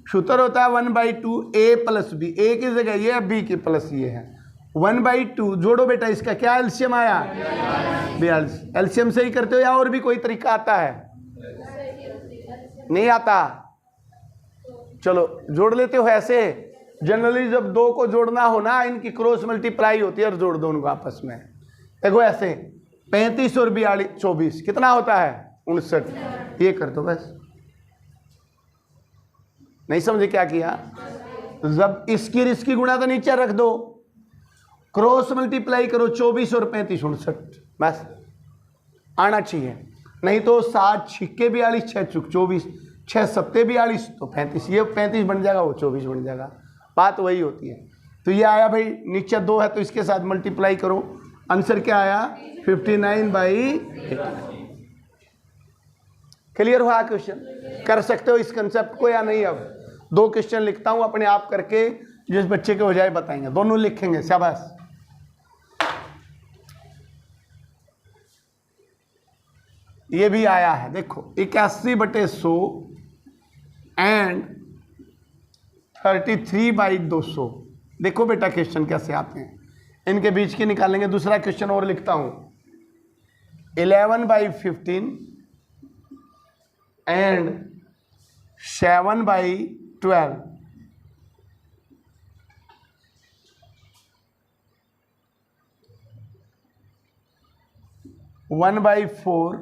सूत्र होता है 1/2 a प्लस बी, a की जगह ये है, b की प्लस ये है। 1/2 जोड़ो बेटा, इसका क्या एलसीएम आया 42। एलसीएम से ही करते हो या और भी कोई तरीका आता है? नहीं आता? चलो जोड़ लेते हो ऐसे। जनरली जब 2 को जोड़ना हो ना, इनकी क्रॉस मल्टीप्लाई होती है और जोड़ दो उनको आपस में। देखो ऐसे 35 और 42 24 कितना होता है 59, ये कर दो बस। नहीं समझे क्या किया? जब इसकी गुणा तो नीचे रख दो, क्रॉस मल्टीप्लाई करो 24 और 35 59, बस आना चाहिए। नहीं तो 7 छिक्के 42, 6 चुक 24, 6 सत्ते 42 तो 35, ये 35 बन जाएगा, वो 24 बन जाएगा, बात वही होती है। तो ये आया भाई, नीचे 2 है तो इसके साथ मल्टीप्लाई करो, आंसर क्या आया 59/8। क्लियर हुआ क्वेश्चन? कर सकते हो इस कंसेप्ट को या नहीं? अब 2 क्वेश्चन लिखता हूं अपने आप करके, जिस बच्चे के हो जाए बताएंगे, दोनों लिखेंगे, शाबाश। ये भी आया है, देखो 81/100 एंड 33/200। देखो बेटा क्वेश्चन कैसे आते हैं, इनके बीच के निकालेंगे। दूसरा क्वेश्चन और लिखता हूं, 11/15 एंड 7/12 1/4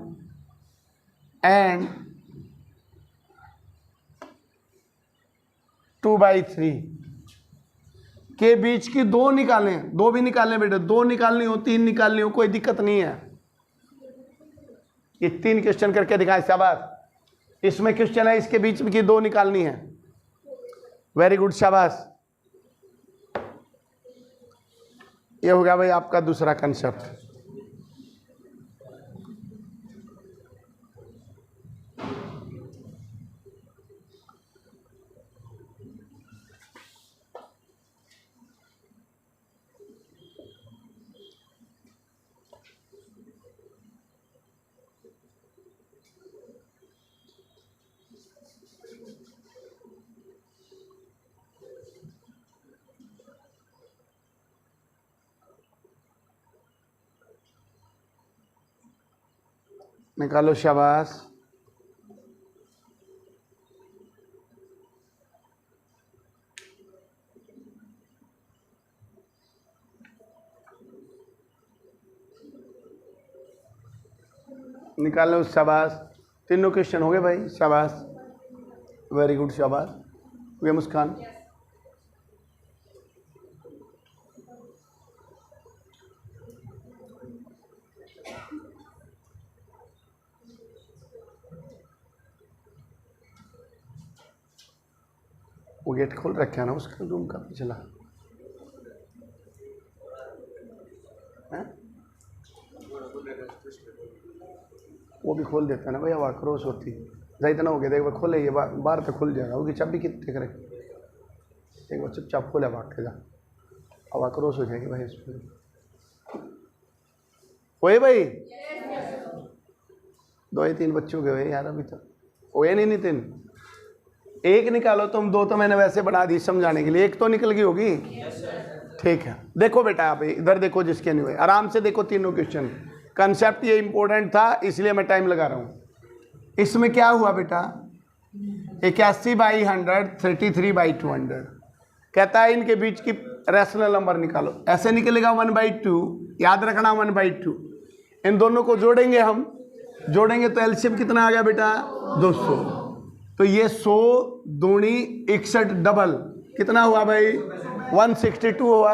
एंड 2/3 के बीच की 2 निकालें। 2 भी निकालें बेटे, 2 निकालनी हो 3 निकालनी हो, कोई दिक्कत नहीं है। ये 3 क्वेश्चन करके दिखाएं, शाबाश। इसमें क्वेश्चन है इसके बीच में की 2 निकालनी है, वेरी गुड, शाबाश। ये हो गया भाई आपका दूसरा कंसेप्ट। निकालो, शाबाश। निकालो, शाबाश। तीनों क्वेश्चन हो गए भाई, शाबाश, वेरी गुड, शाबाश। वे मुस्कान, वो गेट खोल रखे ना उसका रूम का पिछला, वो भी खोल देता ना भैया, हवा क्रॉस होती जाए इतना हो गया। देख खोले, ये बाहर तक खुल जाएगा, उसकी चाबी कितने करे, एक बार चुपचाप खोले भाग के जा, हवा क्रॉस हो जाएगी भाई। इस पर हुए भाई, 2 या 3 बच्चों के हुए यार अभी तक, हुए नहीं नितिन? एक निकालो तुम, 2 तो मैंने वैसे बना दी समझाने के लिए, एक तो निकल गई होगी। ठीक है, देखो बेटा आप इधर देखो, जिसके नहीं हुए आराम से देखो तीनों क्वेश्चन। कंसेप्ट ये इंपॉर्टेंट था इसलिए मैं टाइम लगा रहा हूँ। इसमें क्या हुआ बेटा, 81/100, 33/200। कहता है इनके बीच की रैशनल नंबर निकालो। ऐसे निकलेगा 1/2, याद रखना 1/2। इन दोनों को जोड़ेंगे हम, जोड़ेंगे तो एलसीएम कितना आ गया बेटा, 200। तो ये 100 दूनी 61 डबल कितना हुआ भाई, 162 हुआ।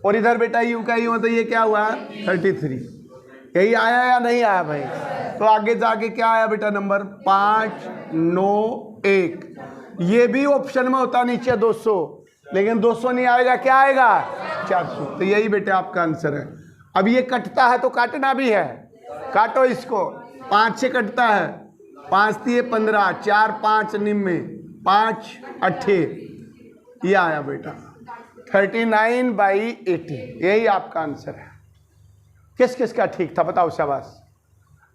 और इधर बेटा यू का यू, तो ये क्या हुआ, 33। यही आया या नहीं आया भाई? तो आगे जाके क्या आया बेटा नंबर, 591। ये भी ऑप्शन में होता नीचे 200, लेकिन 200 नहीं आएगा, क्या आएगा, 400। तो यही बेटा आपका आंसर है। अब ये कटता है तो काटना भी है, काटो इसको। 5 से कटता है, 5 3 15, 4 5 90, 5 8, ये आया बेटा 39/80। यही आपका आंसर है। किस किस का ठीक था बताओ, शाबाश,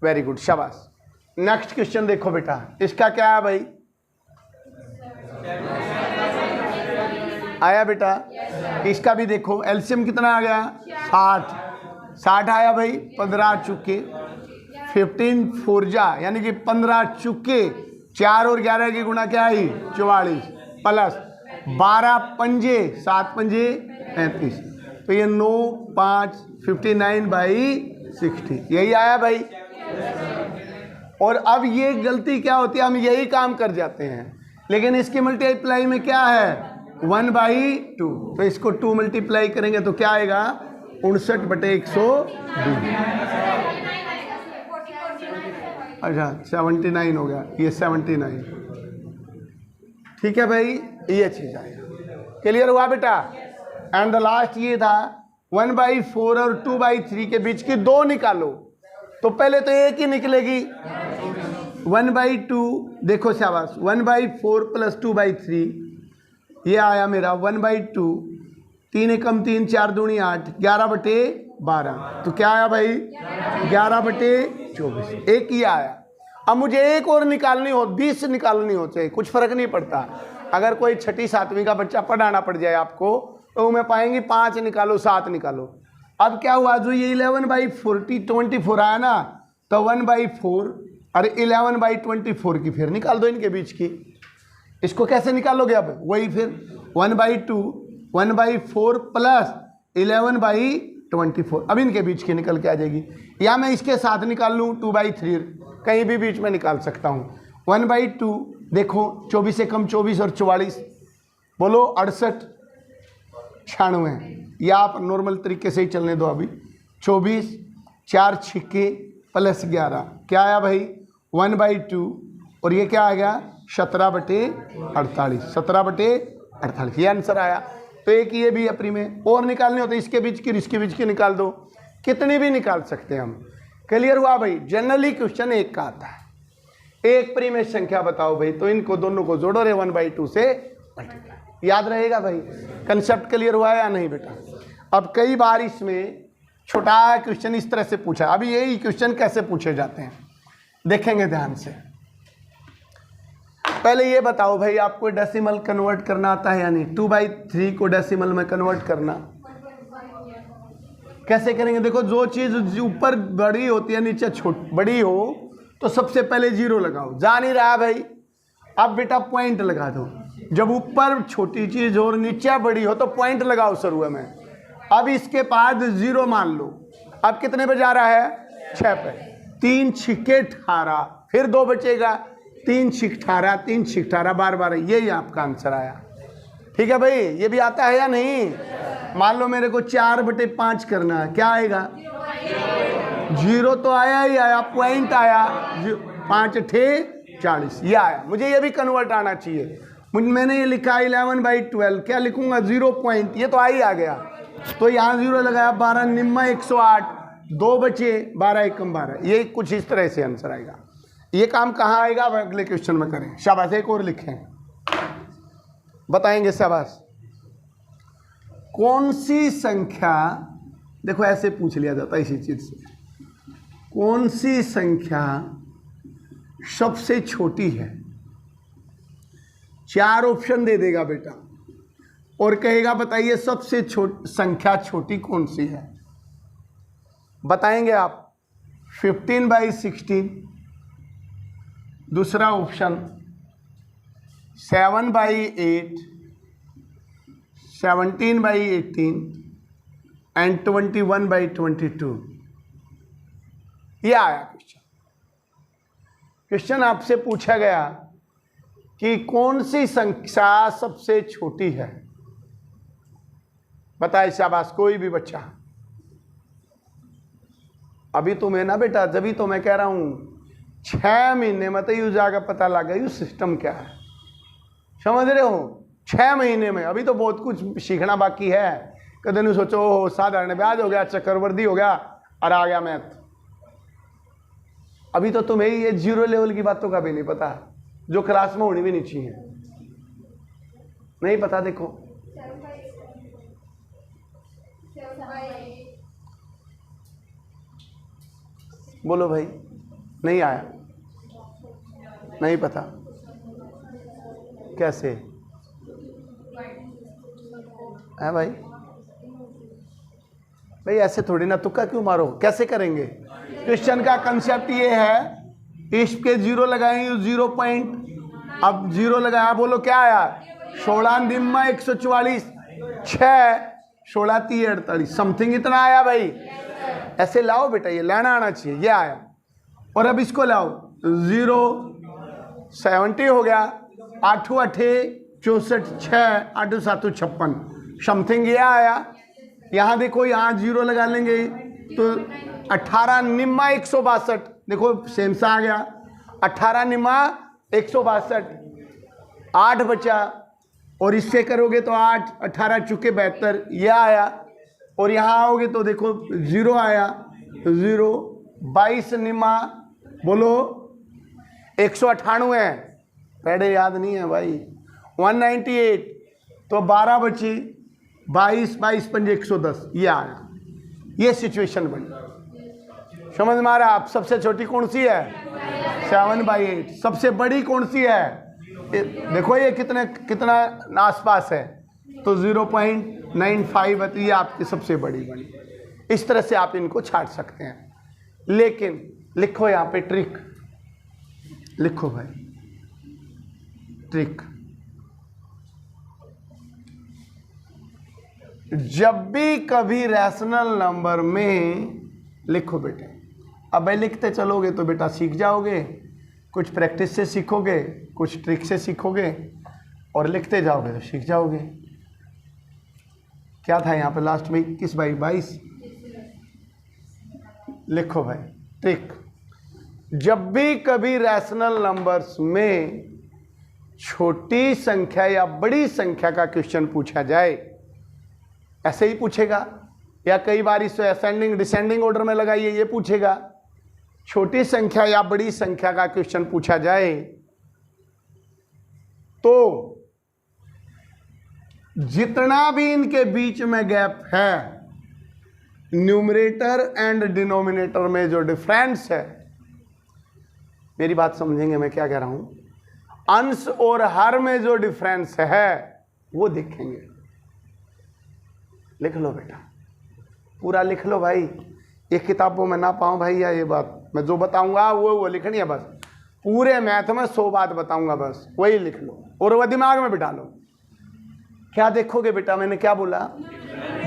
वेरी गुड, शाबाश। नेक्स्ट क्वेश्चन देखो बेटा, इसका क्या है भाई, आया बेटा? इसका भी देखो, एलसीएम कितना आ गया, 60 आया भाई, 15 चुके, 15 4 यानी कि 15 चुके, 4 और 11 की गुणा क्या आई, 44, प्लस 12 पंजे, 7 पंजे 35। तो ये 9 5 59/60, यही आया भाई। और अब ये गलती क्या होती है, हम यही काम कर जाते हैं, लेकिन इसकी मल्टीप्लाई में क्या है, 1/2। तो इसको 2 मल्टीप्लाई करेंगे तो क्या आएगा, 59/120। अच्छा 79 हो गया, ये 79। ठीक है भाई, ये चीज आएगा। क्लियर हुआ बेटा? एंड द लास्ट ये था 1/4 और 2/3 के बीच की 2 निकालो। तो पहले तो एक ही निकलेगी, 1/2। देखो शाबाश, 1/4 + 2/3, ये आया मेरा 1/2। 3 एकम 3, 4 दूनी 8, 11/12। तो क्या आया भाई, 11/24। एक ही आया। अब मुझे एक और निकालनी हो, 20 निकालनी हो, चाहे कुछ फर्क नहीं पड़ता। अगर कोई 6ठी 7वीं का बच्चा पढ़ाना पड़ जाए आपको, तो मैं पाएंगे 5 निकालो, 7 निकालो। अब क्या हुआ, जो ये 11/40 24 आया ना, तो 1/4 और 11/24 की फिर निकाल दो इनके बीच की। इसको कैसे निकालोगे, अब वही फिर 1/2, 1/4 प्लस 11/24, अब इनके बीच की निकल के आ जाएगी। या मैं इसके साथ निकाल लूँ 2/3, कहीं भी बीच में निकाल सकता हूँ। 1/2 देखो, 24 से कम 24 और 44, बोलो 68 96। या आप नॉर्मल तरीके से ही चलने दो अभी। 24 4 छिक्के प्लस 11, क्या आया भाई, 1/2। और ये क्या आ गया, 17/48, 17/48, ये आंसर आया। तो एक ये भी अपनी में और निकालने होते, इसके बीच की निकाल दो, कितनी भी निकाल सकते हैं हम। क्लियर हुआ भाई? जनरली क्वेश्चन एक का आता है, एक परिमेय संख्या बताओ भाई, तो इनको दोनों को जोड़ो रे 1/2 से मल्टीप्लाई, याद रहेगा भाई। कंसेप्ट क्लियर हुआ है या नहीं बेटा? अब कई बार इसमें छोटा क्वेश्चन इस तरह से पूछा, अभी यही क्वेश्चन कैसे पूछे जाते हैं देखेंगे ध्यान से। पहले ये बताओ भाई, आपको डेसिमल कन्वर्ट करना आता है या नहीं? 2/3 को डेसिमल में कन्वर्ट करना कैसे करेंगे? देखो, जो चीज ऊपर बड़ी होती है नीचे बड़ी हो, तो सबसे पहले 0 लगाओ। जा नहीं रहा भाई, अब बेटा पॉइंट लगा दो। जब ऊपर छोटी चीज और नीचे बड़ी हो तो पॉइंट लगाओ शुरू में। अब इसके बाद 0 मान लो। अब कितने पे जा रहा है, 6 पे। 3 छिके 18, फिर 2 बचेगा, 3 छिक 18, 3 छिक 18, 12, यही आपका आंसर आया। ठीक है भाई, ये भी आता है या नहीं? मान लो मेरे को 4/5 करना है, क्या आएगा? 0 तो आया ही आया, पॉइंट आया, 5 × 40, ये आया। मुझे ये भी कन्वर्ट आना चाहिए। मैंने ये लिखा 11/12, क्या लिखूंगा? 0 पॉइंट, ये तो आ गया। तो यहाँ 0 लगाया, 12 निम्मा 108, 2 बचे, 12 एकम 12, ये कुछ इस तरह से आंसर आएगा। ये काम कहाँ आएगा अगले क्वेश्चन में करें। शाबाश, एक और लिखें, बताएंगे। शाबाश। कौन सी संख्या, देखो ऐसे पूछ लिया जाता है इसी चीज से, कौन सी संख्या सबसे छोटी है? 4 ऑप्शन दे देगा बेटा और कहेगा बताइए सबसे संख्या छोटी कौन सी है? बताएंगे आप। 15/16, दूसरा ऑप्शन 7/8, 17/18 एंड 21/22। ये आया क्वेश्चन। क्वेश्चन आपसे पूछा गया कि कौन सी संख्या सबसे छोटी है? बताए शाबाश, कोई भी बच्चा। अभी तुम्हें ना बेटा, जब तो मैं कह रहा हूं 6 महीने में तो यूं जाकर पता लगा यू सिस्टम क्या है, समझ रहे हो? 6 महीने में अभी तो बहुत कुछ सीखना बाकी है। कदे नहीं सोचो साधारण ब्याज हो गया, चक्रवर्ती हो गया और आ गया मैथ। अभी तो तुम्हें ये 0 लेवल की बातों का भी नहीं पता, जो क्लास में होनी भी नहीं चाहिए। नहीं पता? देखो बोलो भाई, नहीं आया? नहीं पता कैसे है भाई? भाई ऐसे थोड़ी ना, तुक्का क्यों मारो? कैसे करेंगे? क्वेश्चन का कंसेप्ट ये है, इसके 0 लगाएंगे 0 पॉइंट। अब 0 लगाया, बोलो क्या आया? 16 निम्मा 144, 6 16 3 48, समथिंग इतना आया भाई। ऐसे लाओ बेटा, ये लाना आना चाहिए, ये आया। और अब इसको लाओ, 0 70 हो गया, 8 8 64, 6 8 7 56, समथिंग ये आया। यहाँ देखो, यहाँ 0 लगा लेंगे तो 18 निम्मा 162, देखो सेम सा आ गया। 18 निम्मा 162, 8 बचा, और इससे करोगे तो 8 18 चुके 72, यह आया। और यहाँ आओगे तो देखो 0 आया, 0 22 निम्मा बोलो 198 है, पहले याद नहीं है भाई, 198, तो 12 बची, 22 22 5 110, ये आया। ये सिचुएशन बनी, समझ में आ रहा है? आप सबसे छोटी कौन सी है? 7/8। सबसे बड़ी कौन सी है? देखो ये कितना आसपास है, तो 0.95 है, तो ये आपकी सबसे बड़ी बनी। इस तरह से आप इनको छाट सकते हैं। लेकिन लिखो यहाँ पे ट्रिक, लिखो भाई ट्रिक। जब भी कभी रैशनल नंबर में लिखो बेटे, अब भाई लिखते चलोगे तो बेटा सीख जाओगे, कुछ प्रैक्टिस से सीखोगे, कुछ ट्रिक से सीखोगे, और लिखते जाओगे तो सीख जाओगे। क्या था यहाँ पे लास्ट में? 21 बाई 22। लिखो भाई ट्रिक। जब भी कभी रैशनल नंबर्स में छोटी संख्या या बड़ी संख्या का क्वेश्चन पूछा जाए, ऐसे ही पूछेगा, या कई बार इसे असेंडिंग डिसेंडिंग ऑर्डर में लगाइए, ये पूछेगा। छोटी संख्या या बड़ी संख्या का क्वेश्चन पूछा जाए तो जितना भी इनके बीच में गैप है, न्यूमरेटर एंड डिनोमिनेटर में जो डिफरेंस है, मेरी बात समझेंगे मैं क्या कह रहा हूं, अंश और हर में जो डिफरेंस है वो देखेंगे। लिख लो बेटा, पूरा लिख लो भाई, एक किताबों में ना पाऊं भाई, या ये बात मैं जो बताऊंगा वो लिखनी है बस। पूरे मैथ में 100 बात बताऊंगा, बस वही लिख लो और वह दिमाग में बिठा लो। क्या देखोगे बेटा, मैंने क्या बोला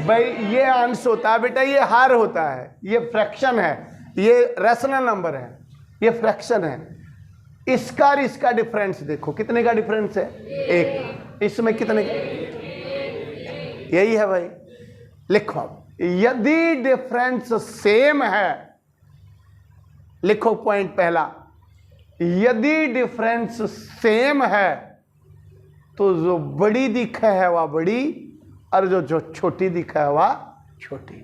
भाई? ये अंश होता है बेटा, ये हर होता है, ये फ्रैक्शन है। ये रैशनल नंबर है, ये फ्रैक्शन है। इसका और इसका डिफरेंस देखो, कितने का डिफरेंस है? 1। इसमें कितने? यही है भाई। लिखो, यदि डिफरेंस सेम है, लिखो पॉइंट पहला, यदि डिफरेंस सेम है तो जो बड़ी दिखा है वह बड़ी और जो छोटी दिखा है वह छोटी।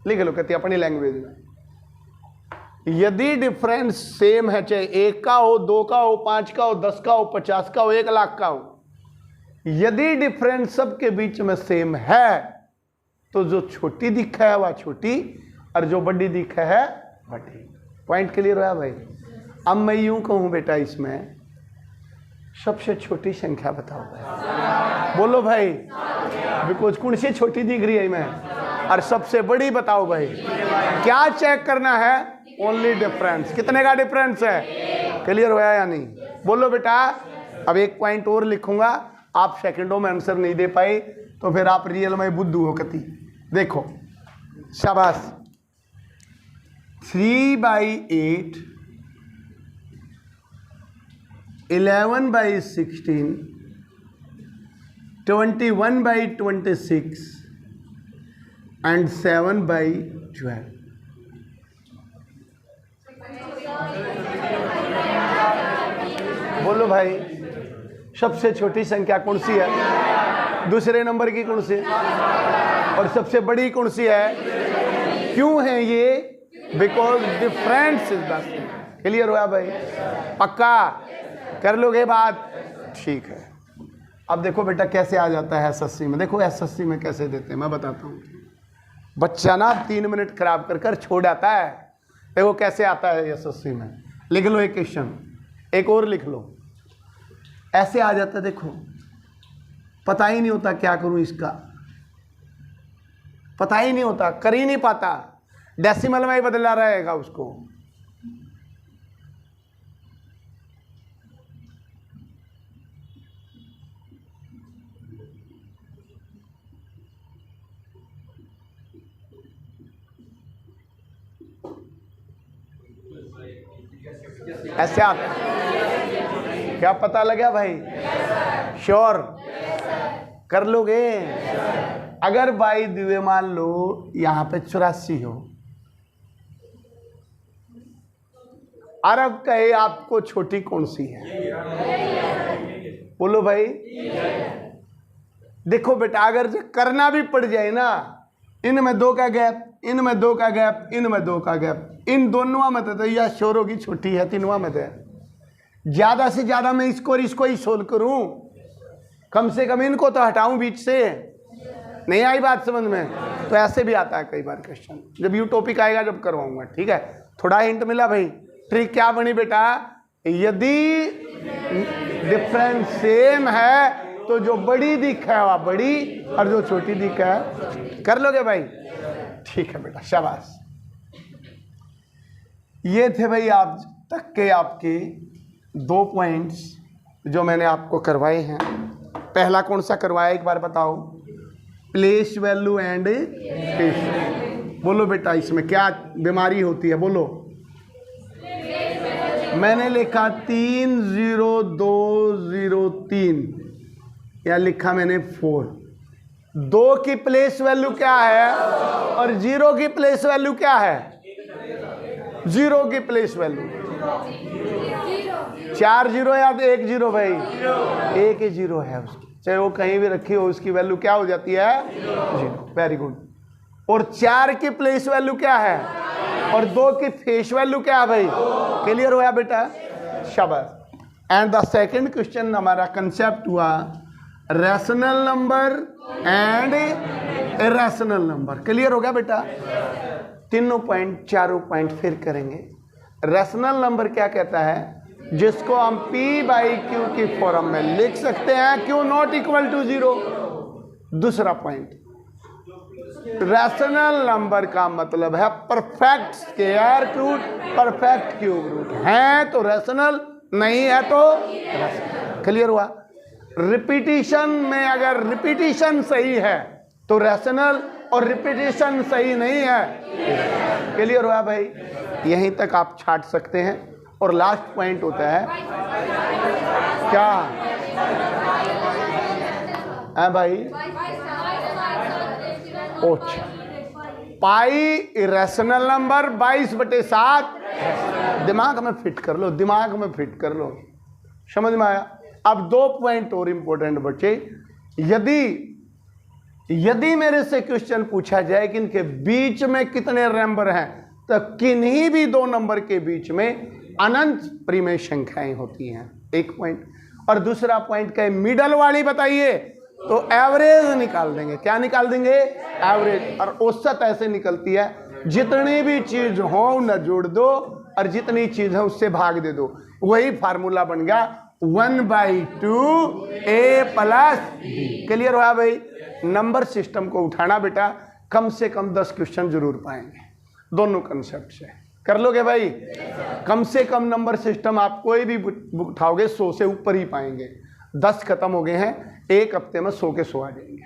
लिख लो कहती अपनी लैंग्वेज में, यदि डिफरेंस सेम है, चाहे 1 का हो, 2 का हो, 5 का हो, 10 का हो, 50 का हो, 1 लाख का हो, यदि डिफरेंस सबके बीच में सेम है तो जो छोटी दिखा है वह छोटी और जो बड़ी दिखा है बड़ी। पॉइंट क्लियर हुआ भाई? अब मैं यूं कहूं बेटा, इसमें सबसे छोटी संख्या बताओ भाई। बोलो भाई, बिकॉज कौन सी छोटी दिख रही है मैं, और सबसे बड़ी बताओ भाई। क्या चेक करना है? Only difference. कितने का डिफरेंस है? क्लियर हुआ या नहीं? बोलो बेटा। अब एक पॉइंट और लिखूंगा, आप सेकंडों में आंसर नहीं दे पाए तो फिर आप रियल में बुद्धू हो कति। देखो, शाबाश। 3/8, 11/16, 21/26 and 7/12। बोलो भाई, सबसे छोटी संख्या कौन सी है? दूसरे नंबर की कौन सी? और सबसे बड़ी कौन सी है? क्यों है ये? Because difference is the same. Clear हुआ भाई? पक्का कर लोगे बात? ठीक है। अब देखो बेटा कैसे आ जाता है एसएससी में। देखो एसएससी में कैसे देते हैं, मैं बताता हूँ। बच्चा ना 3 मिनट खराब कर कर छोड़ आता है। देखो कैसे आता है एसएससी में। लिख लो एक क्वेश्चन, एक और लिख लो। ऐसे आ जाता है, देखो पता ही नहीं होता क्या करूं इसका, पता ही नहीं होता, कर ही नहीं पाता, डेसिमल में ही बदला रहेगा उसको। ऐसे आता, क्या पता लगा भाई? श्योर कर लोगे? अगर भाई दिवे मान लो यहां पे 84 हो, अरब कहे आपको छोटी कौन सी है? बोलो भाई। देखो बेटा, अगर करना भी पड़ जाए ना, इनमें 2 का गैप, इनमें 2 का गैप, इनमें 2 का गैप, इन दोनों में तो यह शोरों की छोटी है, तीनों में तो ज्यादा से ज्यादा मैं इसको और इसको ही सोल्व करूं, कम से कम इनको तो हटाऊं बीच से। नहीं आई बात समझ में? तो ऐसे भी आता है कई बार क्वेश्चन, जब यू टॉपिक आएगा जब करवाऊंगा। ठीक है, थोड़ा हिंट मिला भाई। ट्रिक क्या बनी बेटा? यदि डिफरेंस सेम है तो जो बड़ी दिखा है वह बड़ी और जो छोटी दिखा है, कर लोगे भाई? ठीक है बेटा, शाबाश। ये थे भाई आप तक के आपके 2 पॉइंट्स जो मैंने आपको करवाए हैं। पहला कौन सा करवाया एक बार बताओ? Place value and space. बोलो बेटा, इसमें क्या बीमारी होती है? बोलो। मैंने लिखा 30203, या लिखा मैंने 4। 2 की प्लेस वैल्यू क्या है और 0 की प्लेस वैल्यू क्या है? 0 की प्लेस वैल्यू 4 0 या 1 0 भाई? 1 ही 0 है उसकी, चाहे वो कहीं भी रखी हो उसकी वैल्यू क्या हो जाती है? 0। Very good. और 4 की प्लेस वैल्यू क्या है और 2 की फेस वैल्यू क्या है भाई? क्लियर हुआ बेटा? शाबाश। एंड द सेकंड क्वेश्चन हमारा कंसेप्ट हुआ rational number and irrational number. Clear हो गया बेटा? तीनों पॉइंट, चारों पॉइंट फिर करेंगे। रैशनल नंबर क्या कहता है? जिसको हम P/Q की फॉर्म में लिख सकते हैं, Q नॉट इक्वल टू 0। दूसरा पॉइंट, रैशनल नंबर का मतलब है perfect square root, perfect cube root. है तो रैशनल, नहीं है तो रैशनल। क्लियर हुआ? रिपीटिशन में अगर रिपीटिशन सही है तो रैशनल, और रिपीटिशन सही नहीं है क्लियर हुआ भाई? यहीं तक आप छाट सकते हैं। और लास्ट पॉइंट होता है क्या है भाई? अच्छा, पाई इरेशनल नंबर 22/7। दिमाग में फिट कर लो, दिमाग में फिट कर लो, समझ में आया? अब 2 पॉइंट और इंपॉर्टेंट बच्चे। यदि मेरे से क्वेश्चन पूछा जाए कि इनके बीच में कितने नंबर हैं, तो किन्हीं भी 2 नंबर के बीच में अनंत परिमेय संख्याएं होती हैं, 1 पॉइंट। और दूसरा पॉइंट क्या है? मिडल वाली बताइए तो एवरेज निकाल देंगे। क्या निकाल देंगे? एवरेज। और औसत ऐसे निकलती है, जितनी भी चीज हो न जोड़ दो और जितनी चीज है उससे भाग दे दो। वही फार्मूला बन गया 1/2 A + B। क्लियर हुआ भाई? नंबर सिस्टम को उठाना बेटा, कम से कम 10 क्वेश्चन जरूर पाएंगे दोनों कंसेप्ट से। कर लोगे भाई? कम से कम नंबर सिस्टम आप कोई भी बुक उठाओगे 100 से ऊपर ही पाएंगे। 10 खत्म हो गए हैं, 1 हफ्ते में 100 के 100 आ जाएंगे।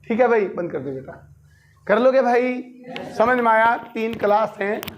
ठीक है भाई? बंद कर दो बेटा। कर लोगे भाई? समझ में आया? 3 क्लास हैं।